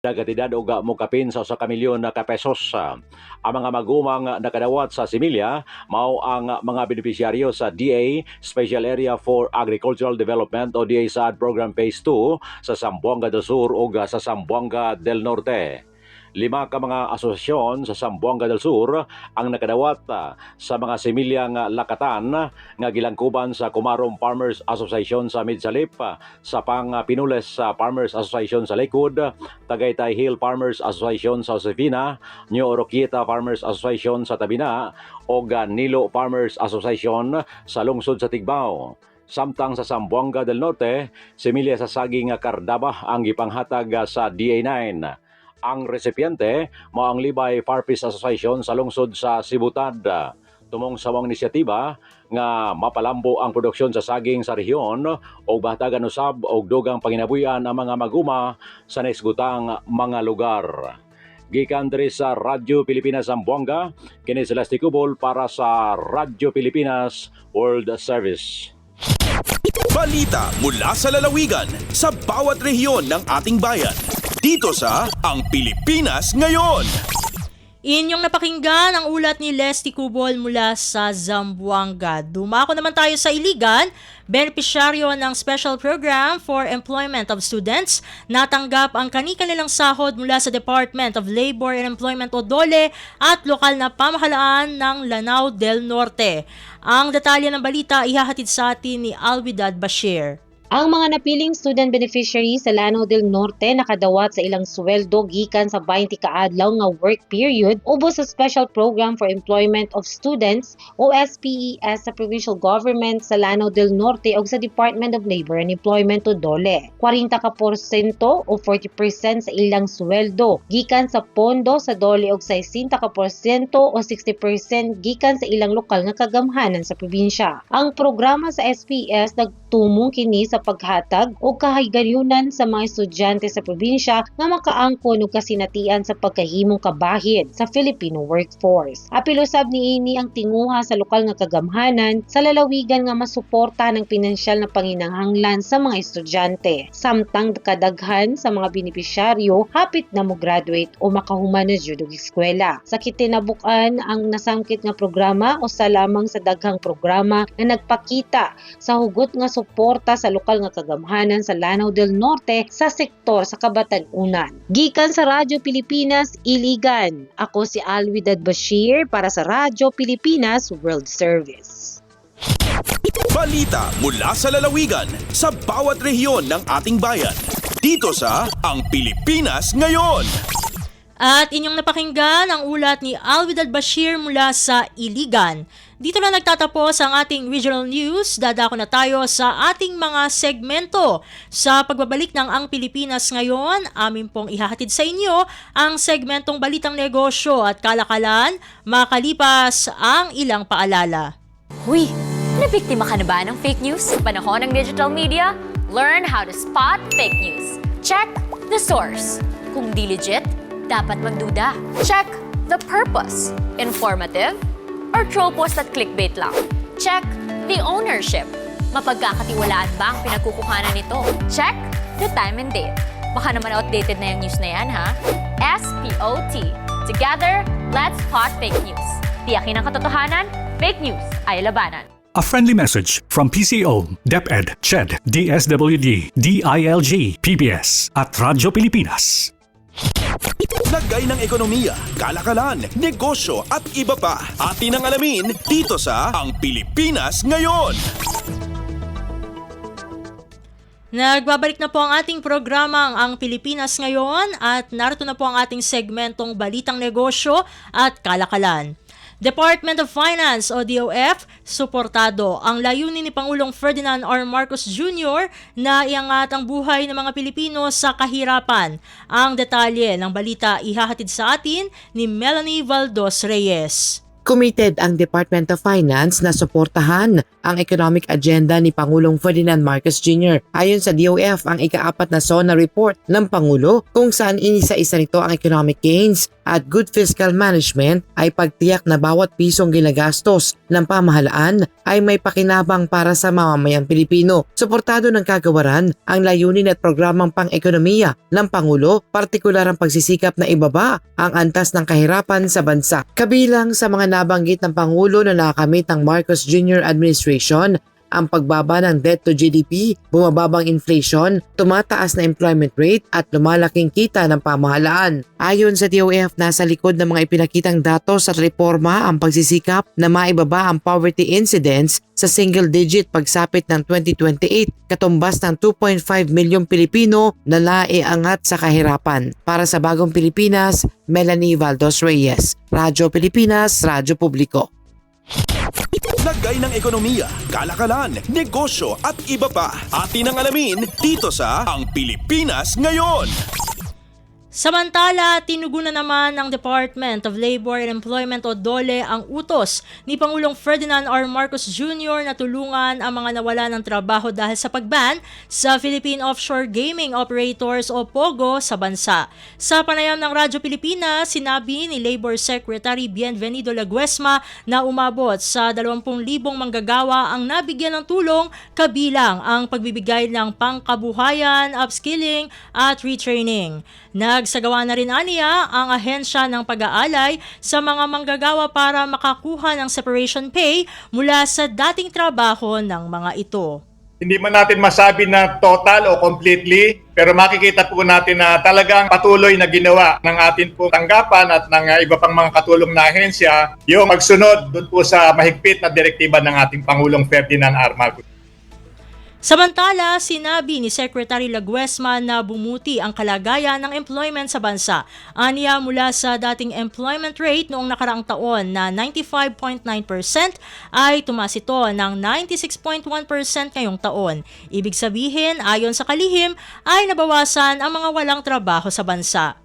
Nagatidad og mokapin sa 1 milyon ka pesos. Ang mga magumang nakadawat sa similya mao ang mga benepisyaryo sa DA Special Area for Agricultural Development o DA Saad Program Phase 2 sa Zamboanga del Sur ug sa Zamboanga del Norte. 5 ka mga asosasyon sa Zamboanga del Sur ang nakadawat sa mga similyang lakatan nga gilangkuban sa Comarom Farmers Association sa Midsalip, sa Pinules Farmers Association sa Lakewood, Tagaytay Hill Farmers Association sa Josefina, New Oroquieta Farmers Association sa Tabina o Nilo Farmers Association sa lungsod sa Tigbao. Samtang sa Zamboanga del Norte, similya sa saging Cardaba ang gipanghatag sa DA9. Ang resipiyente mao ang Libay Farpis Association sa lungsod sa Sibutad. Tumong sa mga inisyatiba nga mapalambo ang produksyon sa saging sa rehiyon o bahatagan usab og dugang panginabuhian ang mga maguma sa naisgutang mga lugar. Gikan diri sa Radyo Pilipinas Zamboanga, kini si Leslie Cubol para sa Radyo Pilipinas World Service. Balita mula sa lalawigan sa bawat rehiyon ng ating bayan. Dito sa Ang Pilipinas Ngayon. Inyong napakinggan ang ulat ni Leslie Cubol mula sa Zamboanga. Dumako naman tayo sa Iligan. Benepisyaryo ng Special Program for Employment of Students natanggap ang kani-kanilang sahod mula sa Department of Labor and Employment o DOLE at lokal na pamahalaan ng Lanao del Norte. Ang detalye ng balita ihahatid sa atin ni Alwidad Bashir. Ang mga napiling student beneficiaries sa Lanao del Norte nakadawat sa ilang sweldo gikan sa 20 kaadlaw nga work period ubos sa Special Program for Employment of Students o SPES sa provincial government sa Lanao del Norte o sa Department of Labor and Employment o DOLE. 40% o 40% sa ilang sweldo gikan sa pondo sa DOLE o 60% o 60% gikan sa ilang lokal nga kagamhanan sa probinsya. Ang programa sa SPES nagtumong kini sa paghatag o kahigayunan sa mga estudyante sa probinsya nga makaangkon og kasinatian sa pagkahimong kabahid sa Filipino workforce. Apil usab niini ang tinguha sa lokal nga kagamhanan sa lalawigan nga masuporta ng pinansyal na panginahanglan sa mga estudyante. Samtang kadaghan sa mga benepisyaryo hapit na mo graduate o makahuman na jud og eskwela. Sa kitinabukan ang nasangkit nga programa o sa lamang sa daghang programa nga nagpakita sa hugot nga suporta sa lokal nga kagamhanan sa Lanao del Norte sa sektor sa kabatan-unan. Gikan sa Radyo Pilipinas, Iligan. Ako si Alwidad Bashir para sa Radyo Pilipinas World Service. Balita mula sa lalawigan sa bawat rehiyon ng ating bayan. Dito sa Ang Pilipinas Ngayon. At inyong napakinggan ang ulat ni Alwidad Bashir mula sa Iligan. Dito na nagtatapos ang ating regional news. Dadako na tayo sa ating mga segmento. Sa pagbabalik ng Ang Pilipinas Ngayon, amin pong ihahatid sa inyo ang segmentong Balitang Negosyo at Kalakalan, makalipas ang ilang paalala. Huy, nabiktima ka na ba ng fake news sa panahon ng digital media? Learn how to spot fake news. Check the source. Kung di legit, dapat magduda. Check the purpose. Informative or troll post at clickbait lang. Check the ownership. Mapagkakatiwalaan ba ang pinagkukuhanan nito? Check the time and date. Baka naman outdated na yung news na yan, ha? SPOT. Together, let's spot fake news. Tiyakin ang katotohanan, fake news ay labanan. A friendly message from PCO, DepEd, CHED, DSWD, DILG, PBS at Radyo Pilipinas. Lagay ng ekonomiya, kalakalan, negosyo at iba pa. Atin ang alamin dito sa Ang Pilipinas Ngayon. Nagbabalik na po ang ating programang Ang Pilipinas Ngayon at narito na po ang ating segmentong Balitang Negosyo at Kalakalan. Department of Finance o DOF, suportado ang layunin ni Pangulong Ferdinand R. Marcos Jr. na iangat ang buhay ng mga Pilipino sa kahirapan. Ang detalye ng balita ihahatid sa atin ni Melanie Valdos Reyes. Committed ang Department of Finance na suportahan ang economic agenda ni Pangulong Ferdinand Marcos Jr. Ayon sa DOF, ang ika-4 na SONA report ng Pangulo kung saan inisa-isa nito ang economic gains at good fiscal management ay pagtiyak na bawat pisong ginagastos ng pamahalaan ay may pakinabang para sa mamamayang Pilipino. Suportado ng kagawaran ang layunin at programang pang-ekonomiya ng Pangulo, partikular ang pagsisikap na ibaba ang antas ng kahirapan sa bansa. Kabilang sa mga nabanggit ng Pangulo na nakamit ng Marcos Jr. administration, ang pagbaba ng debt to GDP, bumababang inflation, tumataas na employment rate at lumalaking kita ng pamahalaan. Ayon sa DOF, nasa likod ng mga ipinakitang datos at reforma ang pagsisikap na maibaba ang poverty incidence sa single digit pagsapit ng 2028, katumbas ng 2.5 milyong Pilipino na naiangat sa kahirapan. Para sa Bagong Pilipinas, Melanie Valdos Reyes, Radyo Pilipinas, Radyo Publiko. Lagay ng ekonomiya, kalakalan, negosyo at iba pa. Atin ang alamin dito sa Ang Pilipinas Ngayon. Samantala, tinugunan naman ng Department of Labor and Employment o DOLE ang utos ni Pangulong Ferdinand R. Marcos Jr. na tulungan ang mga nawala ng trabaho dahil sa pagban sa Philippine Offshore Gaming Operators o POGO sa bansa. Sa panayam ng Radyo Pilipinas, sinabi ni Labor Secretary Bienvenido Laguesma na umabot sa 20,000 manggagawa ang nabigyan ng tulong, kabilang ang pagbibigay ng pangkabuhayan, upskilling at retraining. Nagsagawa na rin aniya ang ahensya ng pag-aalay sa mga manggagawa para makakuha ng separation pay mula sa dating trabaho ng mga ito. Hindi man natin masabi na total o completely, pero makikita po natin na talagang patuloy na ginawa ng atin po tanggapan at ng iba pang mga katulong na ahensya yung magsunod doon po sa mahigpit na direktiba ng ating Pangulong Ferdinand R. Marcos. Samantala, sinabi ni Secretary Laguesma na bumuti ang kalagayan ng employment sa bansa. Aniya mula sa dating employment rate noong nakaraang taon na 95.9% ay tumaas ito ng 96.1% ngayong taon. Ibig sabihin, ayon sa kalihim, ay nabawasan ang mga walang trabaho sa bansa.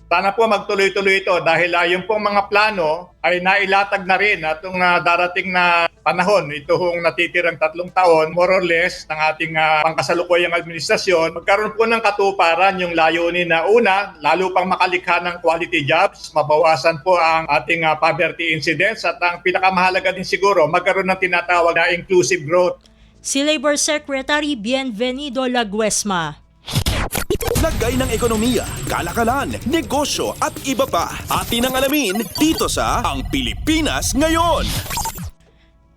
Sana po magtuloy-tuloy ito dahil yung pong mga plano ay nailatag na rin atong darating na panahon. Ito hong natitirang 3 taon, more or less, ng ating pangkasalukuyang administrasyon. Magkaroon po ng katuparan yung layunin na una, lalo pang makalikha ng quality jobs, mabawasan po ang ating poverty incidence at ang pinakamahalaga din siguro, magkaroon ng tinatawag na inclusive growth. Si Labor Secretary Bienvenido Laguesma. Lagay ng ekonomiya, kalakalan, negosyo at iba pa. Atin ang alamin dito sa Ang Pilipinas Ngayon.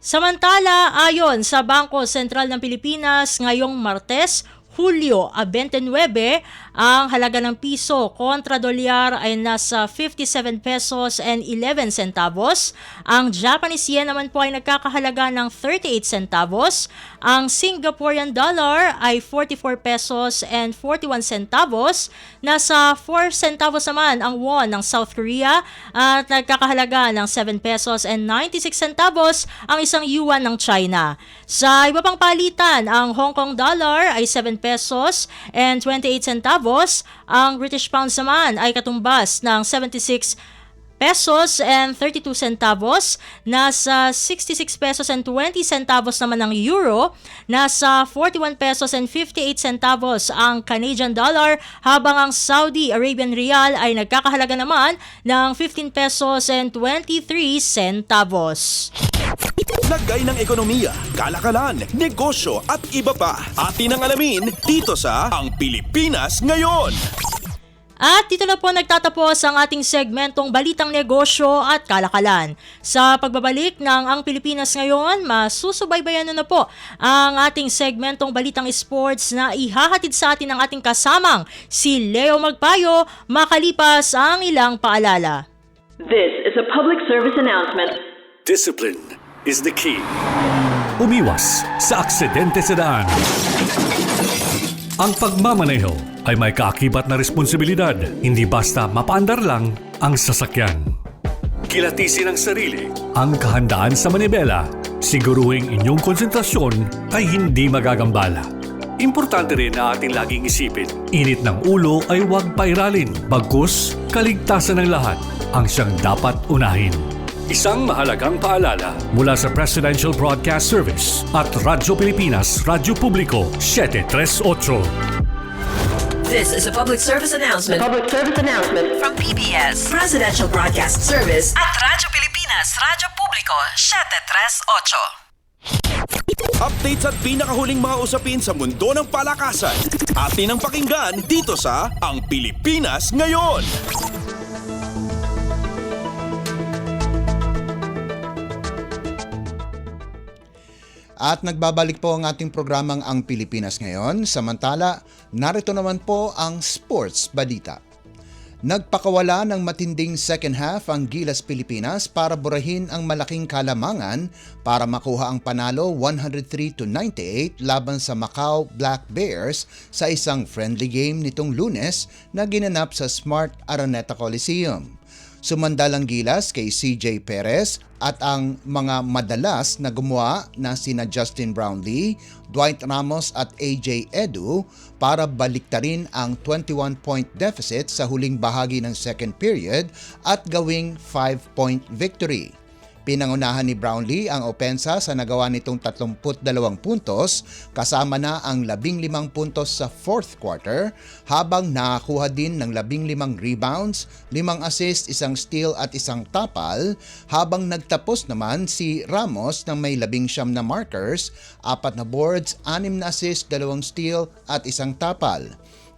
Samantala, ayon sa Bangko Sentral ng Pilipinas ngayong Martes, Hulyo 29, ang halaga ng piso kontra dolyar ay nasa 57 pesos and 11 centavos. Ang Japanese yen naman po ay nagkakahalaga ng 38 centavos. Ang Singaporean dollar ay 44 pesos and 41 centavos. Nasa 4 centavos naman ang won ng South Korea at nagkakahalaga ng 7 pesos and 96 centavos ang isang yuan ng China. Sa iba pang palitan, ang Hong Kong dollar ay 7 pesos and 28 centavos. Ang British pounds naman ay katumbas ng 76 pesos and 32 centavos. Nasa 66 pesos and 20 centavos naman ang euro. Nasa 41 pesos and 58 centavos ang Canadian dollar, habang ang Saudi Arabian Riyal ay nagkakahalaga naman ng 15 pesos and 23 centavos. Lagay ng ekonomiya, kalakalan, negosyo at iba pa. Atin ang alamin dito sa Ang Pilipinas Ngayon. At dito na po nagtatapos ang ating segmentong Balitang Negosyo at Kalakalan. Sa pagbabalik ng Ang Pilipinas Ngayon, masusubaybayan na po ang ating segmentong Balitang Sports na ihahatid sa atin ng ating kasamang si Leo Magpayo makalipas ang ilang paalala. This is a public service announcement. Discipline is the key. Umiwas sa aksidente sa daan. Ang pagmamaneho ay may kaakibat na responsibilidad, hindi basta mapaandar lang ang sasakyan. Kilatisin ang sarili, ang kahandaan sa manibela, siguruhing inyong konsentrasyon ay hindi magagambala. Importante rin na ating laging isipin, init ng ulo ay huwag pairalin, bagkus kaligtasan ng lahat ang siyang dapat unahin. Isang mahalagang paalala mula sa Presidential Broadcast Service at Radyo Pilipinas, Radyo Publiko, 738. This is a public service announcement. Public service announcement from PBS, Presidential Broadcast Service at Radyo Pilipinas, Radyo Publiko, 738. Updates at pinakahuling mga usapin sa mundo ng palakasan. Atin ang pakinggan dito sa Ang Pilipinas Ngayon. At nagbabalik po ang ating programang Ang Pilipinas Ngayon. Samantala, narito naman po ang sports balita. Nagpakawala ng matinding second half ang Gilas Pilipinas para burahin ang malaking kalamangan para makuha ang panalo 103-98 laban sa Macau Black Bears sa isang friendly game nitong Lunes na ginanap sa Smart Araneta Coliseum. Sumandalang Gilas kay CJ Perez at ang mga madalas na gumawa na sina Justin Brownlee, Dwight Ramos at AJ Edu para baliktarin ang 21-point deficit sa huling bahagi ng second period at gawing 5-point victory. Pinangunahan ni Brownlee ang opensa sa nagawa nitong 32 puntos kasama na ang 15 puntos sa fourth quarter habang nakakuha din ng 15 rebounds, 5 assists, 1 steal at 1 tapal habang nagtapos naman si Ramos ng may 19 na markers, 4 na boards, 6 na assists, 2 steal at 1 tapal.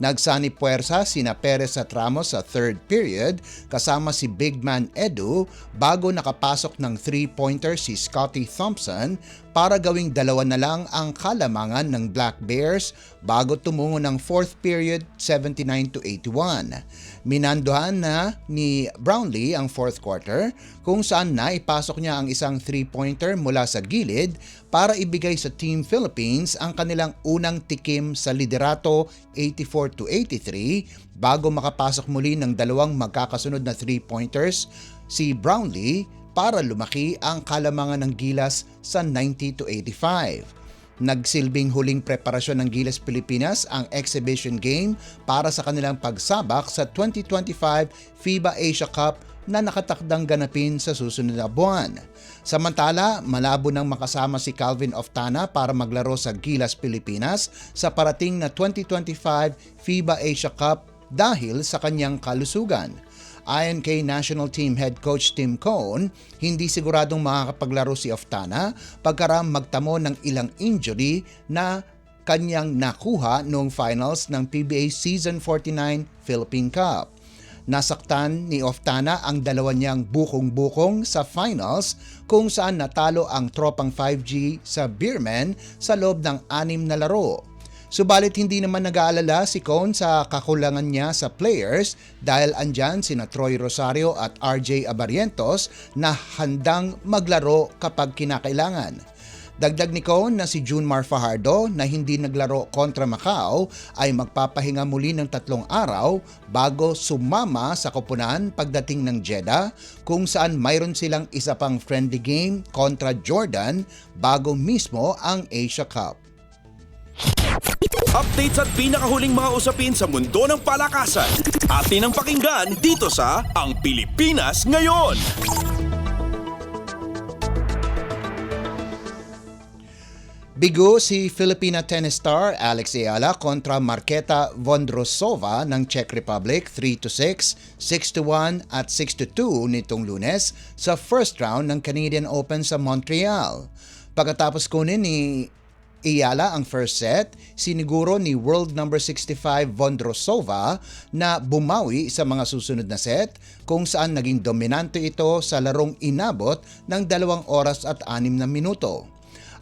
Nagsani puwersa sina Perez at Ramos sa third period kasama si big man Edu bago nakapasok ng 3-pointer si Scottie Thompson para gawing 2 na lang ang kalamangan ng Black Bears bago tumungo ng fourth period 79-81. Minandohan na ni Brownlee ang fourth quarter kung saan naipasok niya ang isang 3-pointer mula sa gilid para ibigay sa Team Philippines ang kanilang unang tikim sa liderato 84-83 bago makapasok muli ng 2 magkakasunod na 3-pointers si Brownlee para lumaki ang kalamangan ng Gilas sa 90-85. Nagsilbing huling preparasyon ng Gilas Pilipinas ang exhibition game para sa kanilang pagsabak sa 2025 FIBA Asia Cup na nakatakdang ganapin sa susunod na buwan. Samantala, malabo nang makasama si Calvin Oftana para maglaro sa Gilas Pilipinas sa parating na 2025 FIBA Asia Cup dahil sa kanyang kalusugan. Ayon kay National Team Head Coach Tim Cone, hindi siguradong makakapaglaro si Oftana pagkaram magtamo ng ilang injury na kanyang nakuha noong finals ng PBA Season 49 Philippine Cup. Nasaktan ni Oftana ang 2 niyang bukong-bukong sa finals kung saan natalo ang tropang 5G sa Beerman sa loob ng 6 na laro. Subalit hindi naman nag-aalala si Cone sa kakulangan niya sa players dahil andyan sina Troy Rosario at RJ Abarientos na handang maglaro kapag kinakailangan. Dagdag ni Cone na si Junmar Fajardo na hindi naglaro kontra Macau ay magpapahinga muli ng 3 araw bago sumama sa koponan pagdating ng Jeddah kung saan mayroon silang isa pang friendly game kontra Jordan bago mismo ang Asia Cup. Updates at pinakahuling mga usapin sa mundo ng palakasan. Atin ang pakinggan dito sa Ang Pilipinas Ngayon. Bigo si Filipina tennis star Alex Ayala kontra Marketa Vondrosova ng Czech Republic 3-6, 6-1 at 6-2 nitong Lunes sa first round ng Canadian Open sa Montreal. Pagkatapos kunin ni Ayala ang first set, siniguro ni world number 65 Vondrosova na bumawi sa mga susunod na set kung saan naging dominante ito sa larong inabot ng 2 oras at 6 na minuto.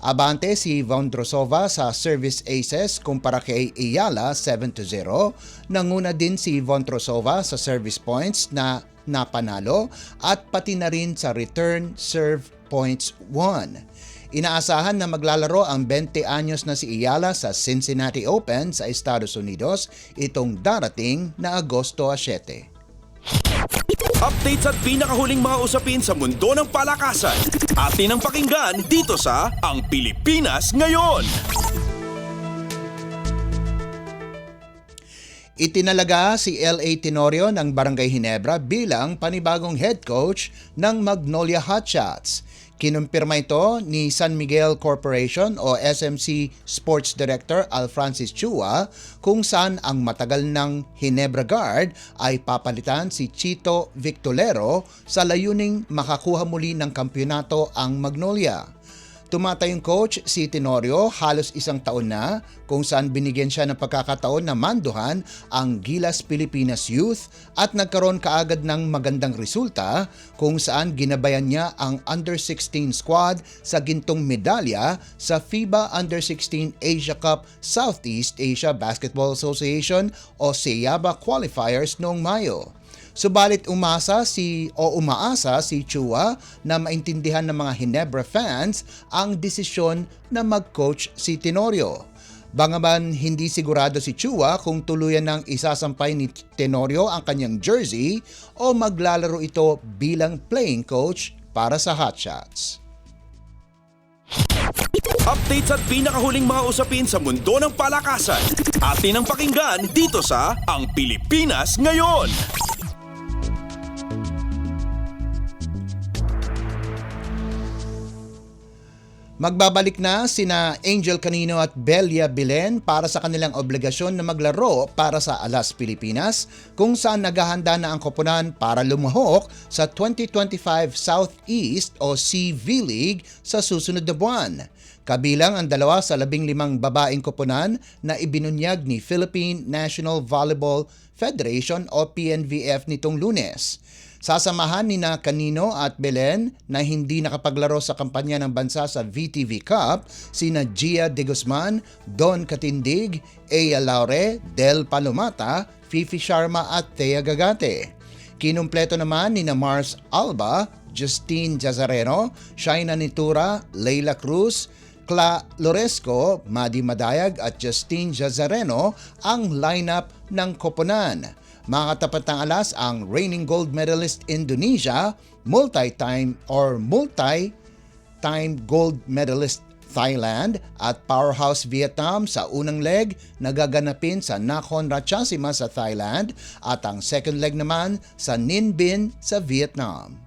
Abante si Vondrosova sa service aces kumpara kay Ayala 7-0. Nanguna din si Vondrosova sa service points na napanalo at pati na rin sa return serve points won. Inaasahan na maglalaro ang 20 anyos na si Ayala sa Cincinnati Open sa Estados Unidos itong darating na Agosto 7. Updates at pinakahuling mga usapin sa mundo ng palakasan. Atin ang pakinggan dito sa Ang Pilipinas Ngayon. Itinalaga si L.A. Tenorio ng Barangay Ginebra bilang panibagong head coach ng Magnolia Hotshots. Kinumpirma ito ni San Miguel Corporation o SMC Sports Director Al Francis Chua kung saan ang matagal ng Ginebra guard ay papalitan si Chito Victolero sa layuning makakuha muli ng kampyonato ang Magnolia. Tumatayong coach si Tenorio halos 1 taon na kung saan binigyan siya ng pagkakataon na manduhan ang Gilas Pilipinas Youth at nagkaroon kaagad ng magandang resulta kung saan ginabayan niya ang Under-16 squad sa gintong medalya sa FIBA Under-16 Asia Cup Southeast Asia Basketball Association o SEABA qualifiers noong Mayo. Subalit umaasa si Chua na maintindihan ng mga Ginebra fans ang desisyon na mag-coach si Tenorio. Bangaman hindi sigurado si Chua kung tuluyan ng isasampay ni Tenorio ang kanyang jersey o maglalaro ito bilang playing coach para sa Hotshots. Updates at pinakahuling mga usapin sa mundo ng palakasan. Atin ang pakinggan dito sa Ang Pilipinas Ngayon. Magbabalik na sina Angel Canino at Belia Bilen para sa kanilang obligasyon na maglaro para sa Alas Pilipinas kung saan naghahanda na ang koponan para lumahok sa 2025 Southeast o CV League sa susunod na buwan. Kabilang ang 2 sa 15 babaeng koponan na ibinunyag ni Philippine National Volleyball Federation o PNVF nitong Lunes. Sasamahan ni na Canino at Belen na hindi nakapaglaro sa kampanya ng bansa sa VTV Cup sina Gia de Guzman, Don Katindig, Ea Laure, Del Palomata, Fifi Sharma at Thea Gagate. Kinumpleto naman ni na Mars Alba, Justine Jazareno, Shaina Nitura, Leila Cruz, Cla Loresco, Madi Madayag at Justine Jazareno ang lineup ng koponan. Makatapat ng alas ang reigning gold medalist Indonesia, multi-time gold medalist Thailand at powerhouse Vietnam sa unang leg na gaganapin sa Nakhon Ratchasima sa Thailand at ang second leg naman sa Ninh Binh sa Vietnam.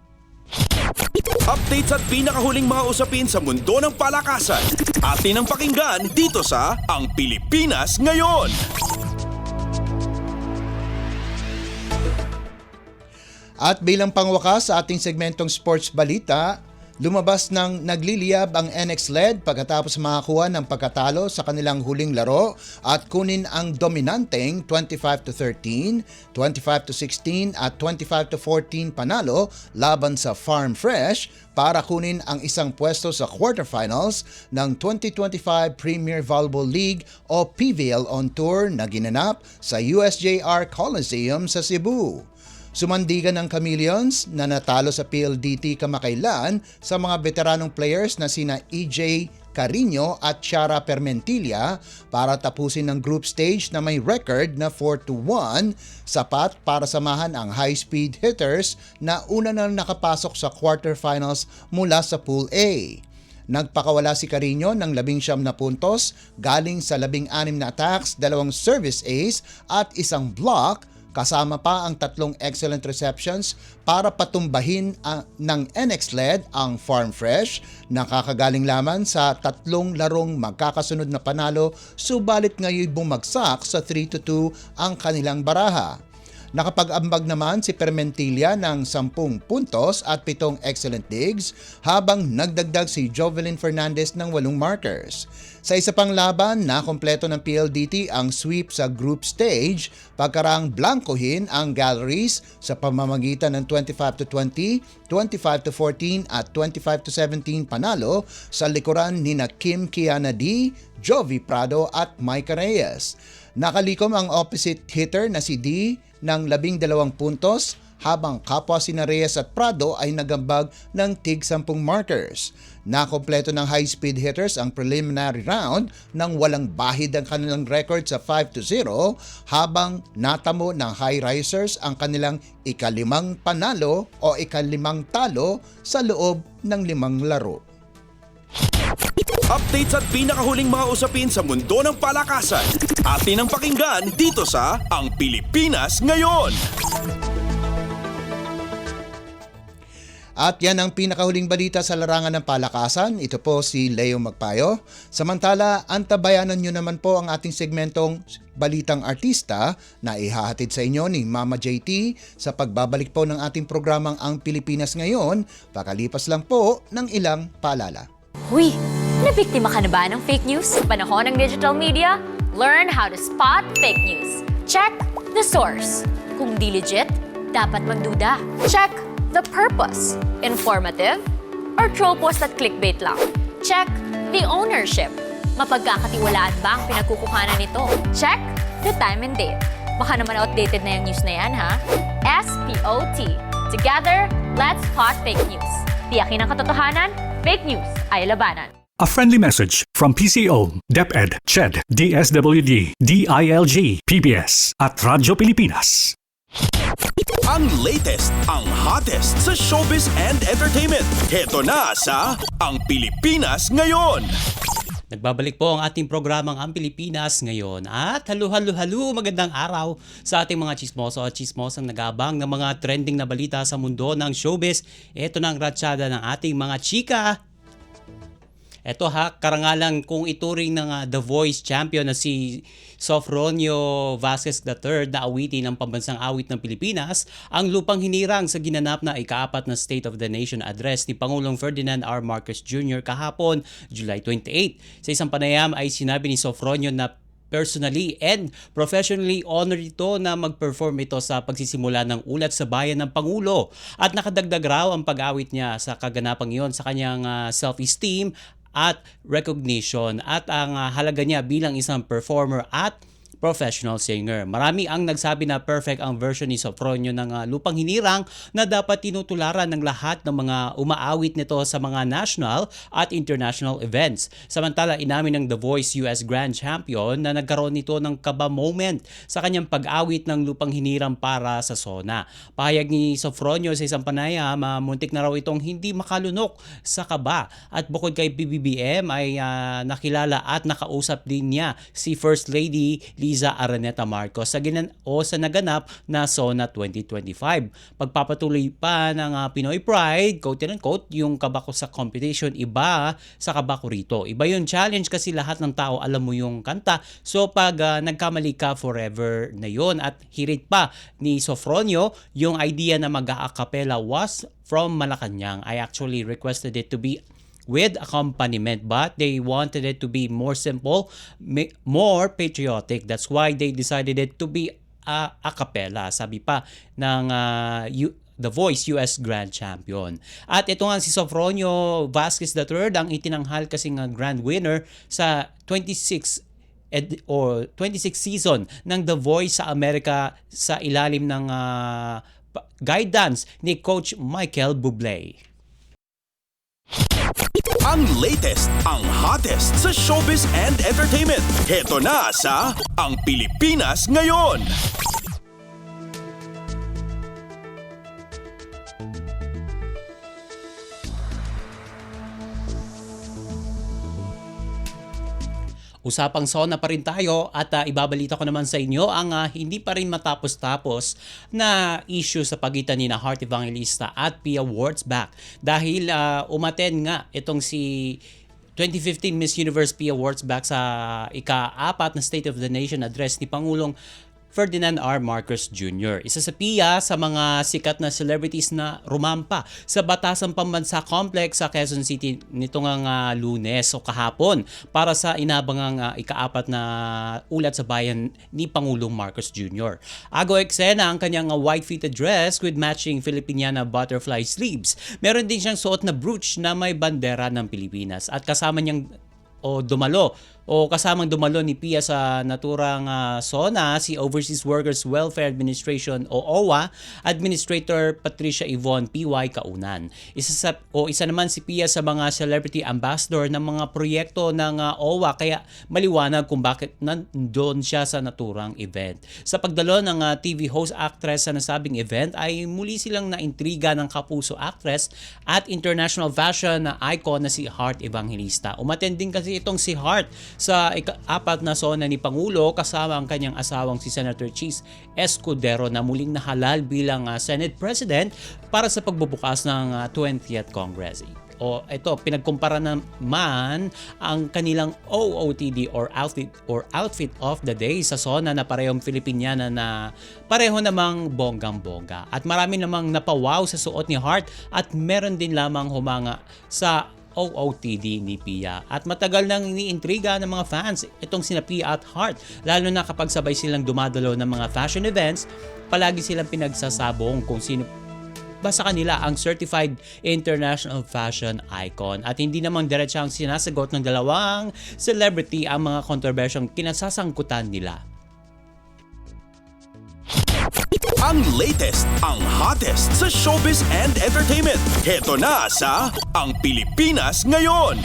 Updates at pinakahuling mga usapin sa mundo ng palakasan. Atin ang pakinggan dito sa Ang Pilipinas Ngayon. At bilang pangwakas sa ating segmentong sports balita, lumabas ng nagliliyab ang NX-LED pagkatapos makakuha ng pagkatalo sa kanilang huling laro at kunin ang dominanteng 25-13, 25-16 at 25-14 panalo laban sa Farm Fresh para kunin ang isang pwesto sa quarterfinals ng 2025 Premier Volleyball League o PVL on Tour na ginanap sa USJR Coliseum sa Cebu. Sumandigan ng Chameleons na natalo sa PLDT kamakailan sa mga veteranong players na sina EJ Carino at Chara Permentilla para tapusin ng group stage na may record na 4-1, sapat para samahan ang high-speed hitters na una na nakapasok sa quarterfinals mula sa Pool A. Nagpakawala si Carino ng 19 na puntos galing sa 16 na attacks, 2 service ace at 1 block, kasama pa ang 3 excellent receptions para patumbahin ng NX-LED ang Farm Fresh na kakagaling lamang sa 3 larong magkakasunod na panalo, subalit ngayon bumagsak sa 3-2 ang kanilang baraha. Nakapag-ambag naman si Permentilla ng 10 puntos at 7 excellent digs habang nagdagdag si Jovelyn Fernandez ng 8 markers. Sa isa pang laban, nakompleto ng PLDT ang sweep sa group stage pagkarang blankohin ang Galleries sa pamamagitan ng 25-20, 25-14 at 25-17 panalo sa likuran ni na Kim Kiana D, Jovi Prado at Micah Reyes. Nakalikom ang opposite hitter na si D ng 12 puntos habang kapwa sina Reyes at Prado ay nagambag ng tig 10 markers. Nakompleto ng high-speed hitters ang preliminary round nang walang bahid ang kanilang record sa 5-0 habang natamo ng high-risers ang kanilang ika-5 panalo o ika-5 talo sa loob ng 5 laro. Updates at pinakahuling mga usapin sa mundo ng palakasan. Atin ang pakinggan dito sa Ang Pilipinas Ngayon. At yan ang pinakahuling balita sa larangan ng palakasan. Ito po si Leo Magpayo. Samantala, antabayanan nyo naman po ang ating segmentong Balitang Artista na ihahatid sa inyo ni Mama JT sa pagbabalik po ng ating programang Ang Pilipinas Ngayon, pakalipas lang po ng ilang paalala. Huy! Nabiktima ka na ba ng fake news? Sa panahon ng digital media, learn how to spot fake news. Check the source. Kung di legit, dapat magduda. Check the purpose. Informative or troll post at clickbait lang. Check the ownership. Mapagkakatiwalaan ba ang pinagkukuhanan nito? Check the time and date. Baka naman outdated na yung news na yan, ha? SPOT. Together, let's spot fake news. Tiyakin ang katotohanan, fake news ay labanan. A friendly message from PCO, DepEd, CHED, DSWD, DILG, PBS at Radyo Pilipinas. Ang latest, ang hottest sa showbiz and entertainment. Heto na sa Ang Pilipinas Ngayon. Nagbabalik po ang ating programang Ang Pilipinas Ngayon. At halo magandang araw sa ating mga chismoso at chismosang nag-aabang ng mga trending na balita sa mundo ng showbiz. Ito na ang ratsyada ng ating mga chika. Eto karangalan kung ituring ng The Voice champion na si Sofronio Vasquez III na awitin ng pambansang awit ng Pilipinas, ang lupang hinirang sa ginanap na ika-4 na State of the Nation address ni Pangulong Ferdinand R. Marcos Jr. kahapon, July 28. Sa isang panayam ay sinabi ni Sofronio na personally and professionally honored ito na mag-perform ito sa pagsisimula ng ulat sa bayan ng Pangulo at nakadagdag raw ang pag-awit niya sa kaganapang iyon sa kanyang self-esteem at recognition at ang halaga niya bilang isang performer at professional singer. Marami ang nagsabi na perfect ang version ni Sofronio ng lupang hinirang na dapat tinutularan ng lahat ng mga umaawit nito sa mga national at international events. Samantala, inamin ng The Voice US Grand Champion na nagkaroon nito ng kaba moment sa kanyang pag-awit ng lupang hinirang para sa SONA. Pahayag ni Sofronio sa isang panayam, muntik na raw itong hindi makalunok sa kaba at bukod kay PBBM ay nakilala at nakausap din niya si First Lady Liza Araneta Marcos sa naganap na SONA 2025. Pagpapatuloy pa ng Pinoy Pride, quote and unquote, yung kaba ko sa competition iba sa kaba ko rito. Iba yung challenge kasi lahat ng tao alam mo yung kanta. So pag nagkamali ka, forever na yon. At hirit pa ni Sofronio, yung idea na mag-a-acapella was from Malacanang. I actually requested it to be with accompaniment, but they wanted it to be more simple, more patriotic. That's why they decided it to be a cappella. Sabi pa ng The Voice US Grand Champion. At ito nga si Sofronio Vasquez III ang itinanghal kasing grand winner sa 26 season ng The Voice sa Amerika sa ilalim ng guidance ni Coach Michael Bublé. Ang latest, ang hottest sa showbiz and entertainment. Heto na sa Ang Pilipinas Ngayon. Usapang SONA pa rin tayo at ibabalita ko naman sa inyo ang hindi pa rin matapos-tapos na issue sa pagitan ni Heart Evangelista at Pia Wurtzbach dahil umaten nga itong si 2015 Miss Universe Pia Wurtzbach sa ika-4 na State of the Nation address ni Pangulong Ferdinand R. Marcos Jr. Isa sa Pia sa mga sikat na celebrities na rumampa sa Batasan Pambansa Complex sa Quezon City nitong Lunes o kahapon para sa inabangang ika-4 na ulat sa bayan ni Pangulong Marcos Jr. Ago eksena ang kanyang white fitted dress with matching Filipiniana butterfly sleeves. Meron din siyang suot na brooch na may bandera ng Pilipinas at kasama niyang kasamang dumalo ni Pia sa naturang SONA si Overseas Workers Welfare Administration o OWA Administrator Patricia Yvonne P.Y. Kaunan. Isa naman si Pia sa mga celebrity ambassador ng mga proyekto ng OWA kaya maliwanag kung bakit nandoon siya sa naturang event. Sa pagdalo ng TV host actress sa nasabing event ay muli silang naintriga ng kapuso actress at international fashion icon na si Heart Evangelista. Umattend din kasi itong si Heart sa ika-4 na SONA ni Pangulo kasama ang kanyang asawang si Senator Chis Escudero na muling nahalal bilang Senate President para sa pagbubukas ng 20th Congress. Pinagkumpara naman ang kanilang OOTD or outfit of the day sa SONA na parehong Filipiniana na pareho namang bonggang-bongga. At marami namang napawaw sa suot ni Heart at meron din lamang humanga sa OOTD ni Pia. At matagal nang iniintriga ng mga fans itong sina Pia at Heart. Lalo na kapag sabay silang dumadalo ng mga fashion events, palagi silang pinagsasabong kung sino ba sa kanila ang certified international fashion icon. At hindi namang diretsang sinasagot ng dalawang celebrity ang mga kontrobersyong kinasasangkutan nila. Ang latest, ang hottest sa showbiz and entertainment. Heto na sa Ang Pilipinas Ngayon.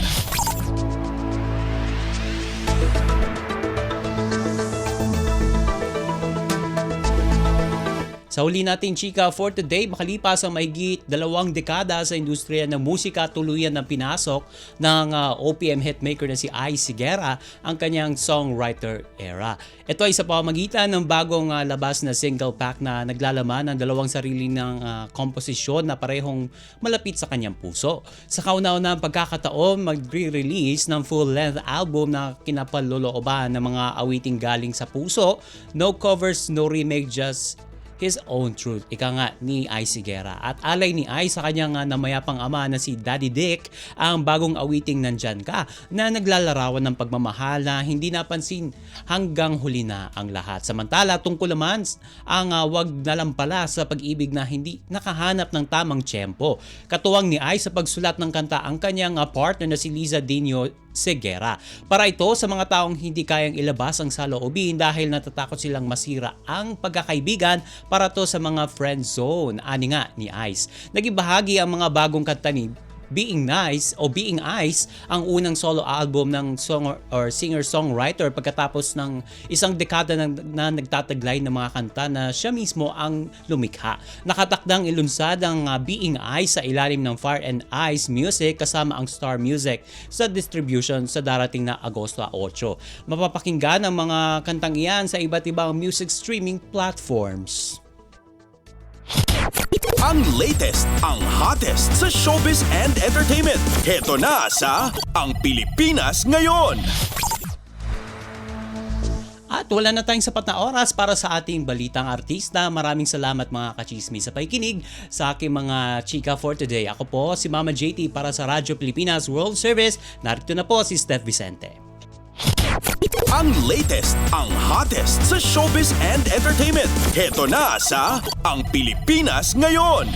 Sa huli nating chika for today, makalipas ang mahigit 2 dekada sa industriya ng musika, tuluyan ng pinasok ng OPM hitmaker na si Ice Higuera ang kanyang songwriter era. Ito ay sa pamamagitan ng bagong labas na single pack na naglalaman ng 2 sarili ng komposisyon na parehong malapit sa kanyang puso. Sa kauna-unahang pagkakataon, magre-release ng full-length album na kinapalolooban ng mga awiting galing sa puso, no covers, no remake, just his own truth. Ika nga ni Ice Higuera. At alay ni Ice sa kanyang namayapang ama na si Daddy Dick ang bagong awiting Nandyan Ka na naglalarawan ng pagmamahal na hindi napansin hanggang huli na ang lahat. Samantala, tungkol naman ang wag na lang pala sa pag-ibig na hindi nakahanap ng tamang tiyempo. Katuwang ni Ice sa pagsulat ng kanta ang kanyang partner na si Liza Dino Segura. Para ito sa mga taong hindi kayang ilabas ang saloobin dahil natatakot silang masira ang pagkakaibigan, para to sa mga friend zone. Ani nga ni Ice. Naging bahagi ang mga bagong kanta ni Being Nice o Being Ice, ang unang solo album ng singer-songwriter pagkatapos ng isang dekada na nagtataglay ng mga kanta na siya mismo ang lumikha. Nakatakdang ilunsad ang Being Ice sa ilalim ng Fire and Ice Music kasama ang Star Music sa distribution sa darating na Agosto 8. Mapapakinggan ang mga kantang iyan sa iba't ibang music streaming platforms. Ang latest, ang hottest sa showbiz and entertainment. Heto na sa Ang Pilipinas Ngayon. At wala na tayong sapat na oras para sa ating balitang artista. Maraming salamat mga kachismis sa pakikinig sa aking mga chika for today. Ako po si Mama JT para sa Radyo Pilipinas World Service. Narito na po si Steph Vicente. Ang latest, ang hottest sa showbiz and entertainment. Heto na sa Ang Pilipinas Ngayon.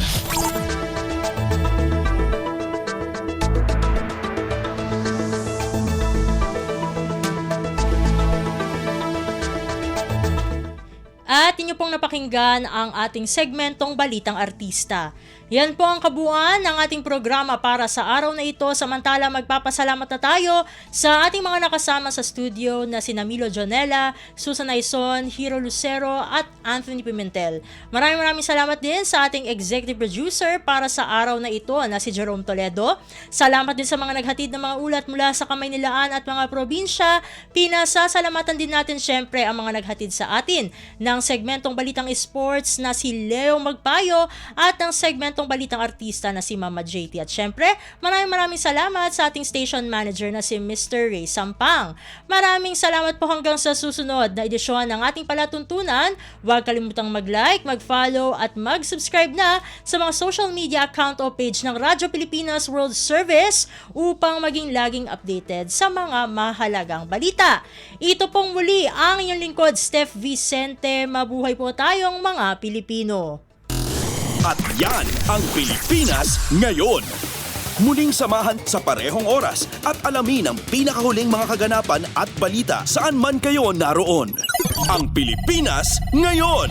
At inyo pong napakinggan ang ating segmentong Balitang Artista. Yan po ang kabuuan ng ating programa para sa araw na ito. Samantala, magpapasalamat na tayo sa ating mga nakasama sa studio na sina Milo Jonella, Susan Aison, Hiro Lucero at Anthony Pimentel. Maraming salamat din sa ating executive producer para sa araw na ito na si Jerome Toledo. Salamat din sa mga naghatid ng mga ulat mula sa Kamaynilaan at mga probinsya. Pinasasalamatan din natin syempre ang mga naghatid sa atin ng segmentong Balitang Sports na si Leo Magpayo at ang segmentong Balitang Artista na si Mama JT. At syempre, maraming salamat sa ating station manager na si Mr. Ray Sampang. Maraming salamat po hanggang sa susunod na edisyon ng ating palatuntunan. Huwag kalimutang mag-like, mag-follow at mag-subscribe na sa mga social media account o page ng Radyo Pilipinas World Service upang maging laging updated sa mga mahalagang balita. Ito pong muli ang inyong lingkod, Steph Vicente. Mabuhay po tayong mga Pilipino. At yan ang Pilipinas Ngayon. Muling samahan sa parehong oras at alamin ang pinakahuling mga kaganapan at balita saan man kayo naroon. Ang Pilipinas Ngayon.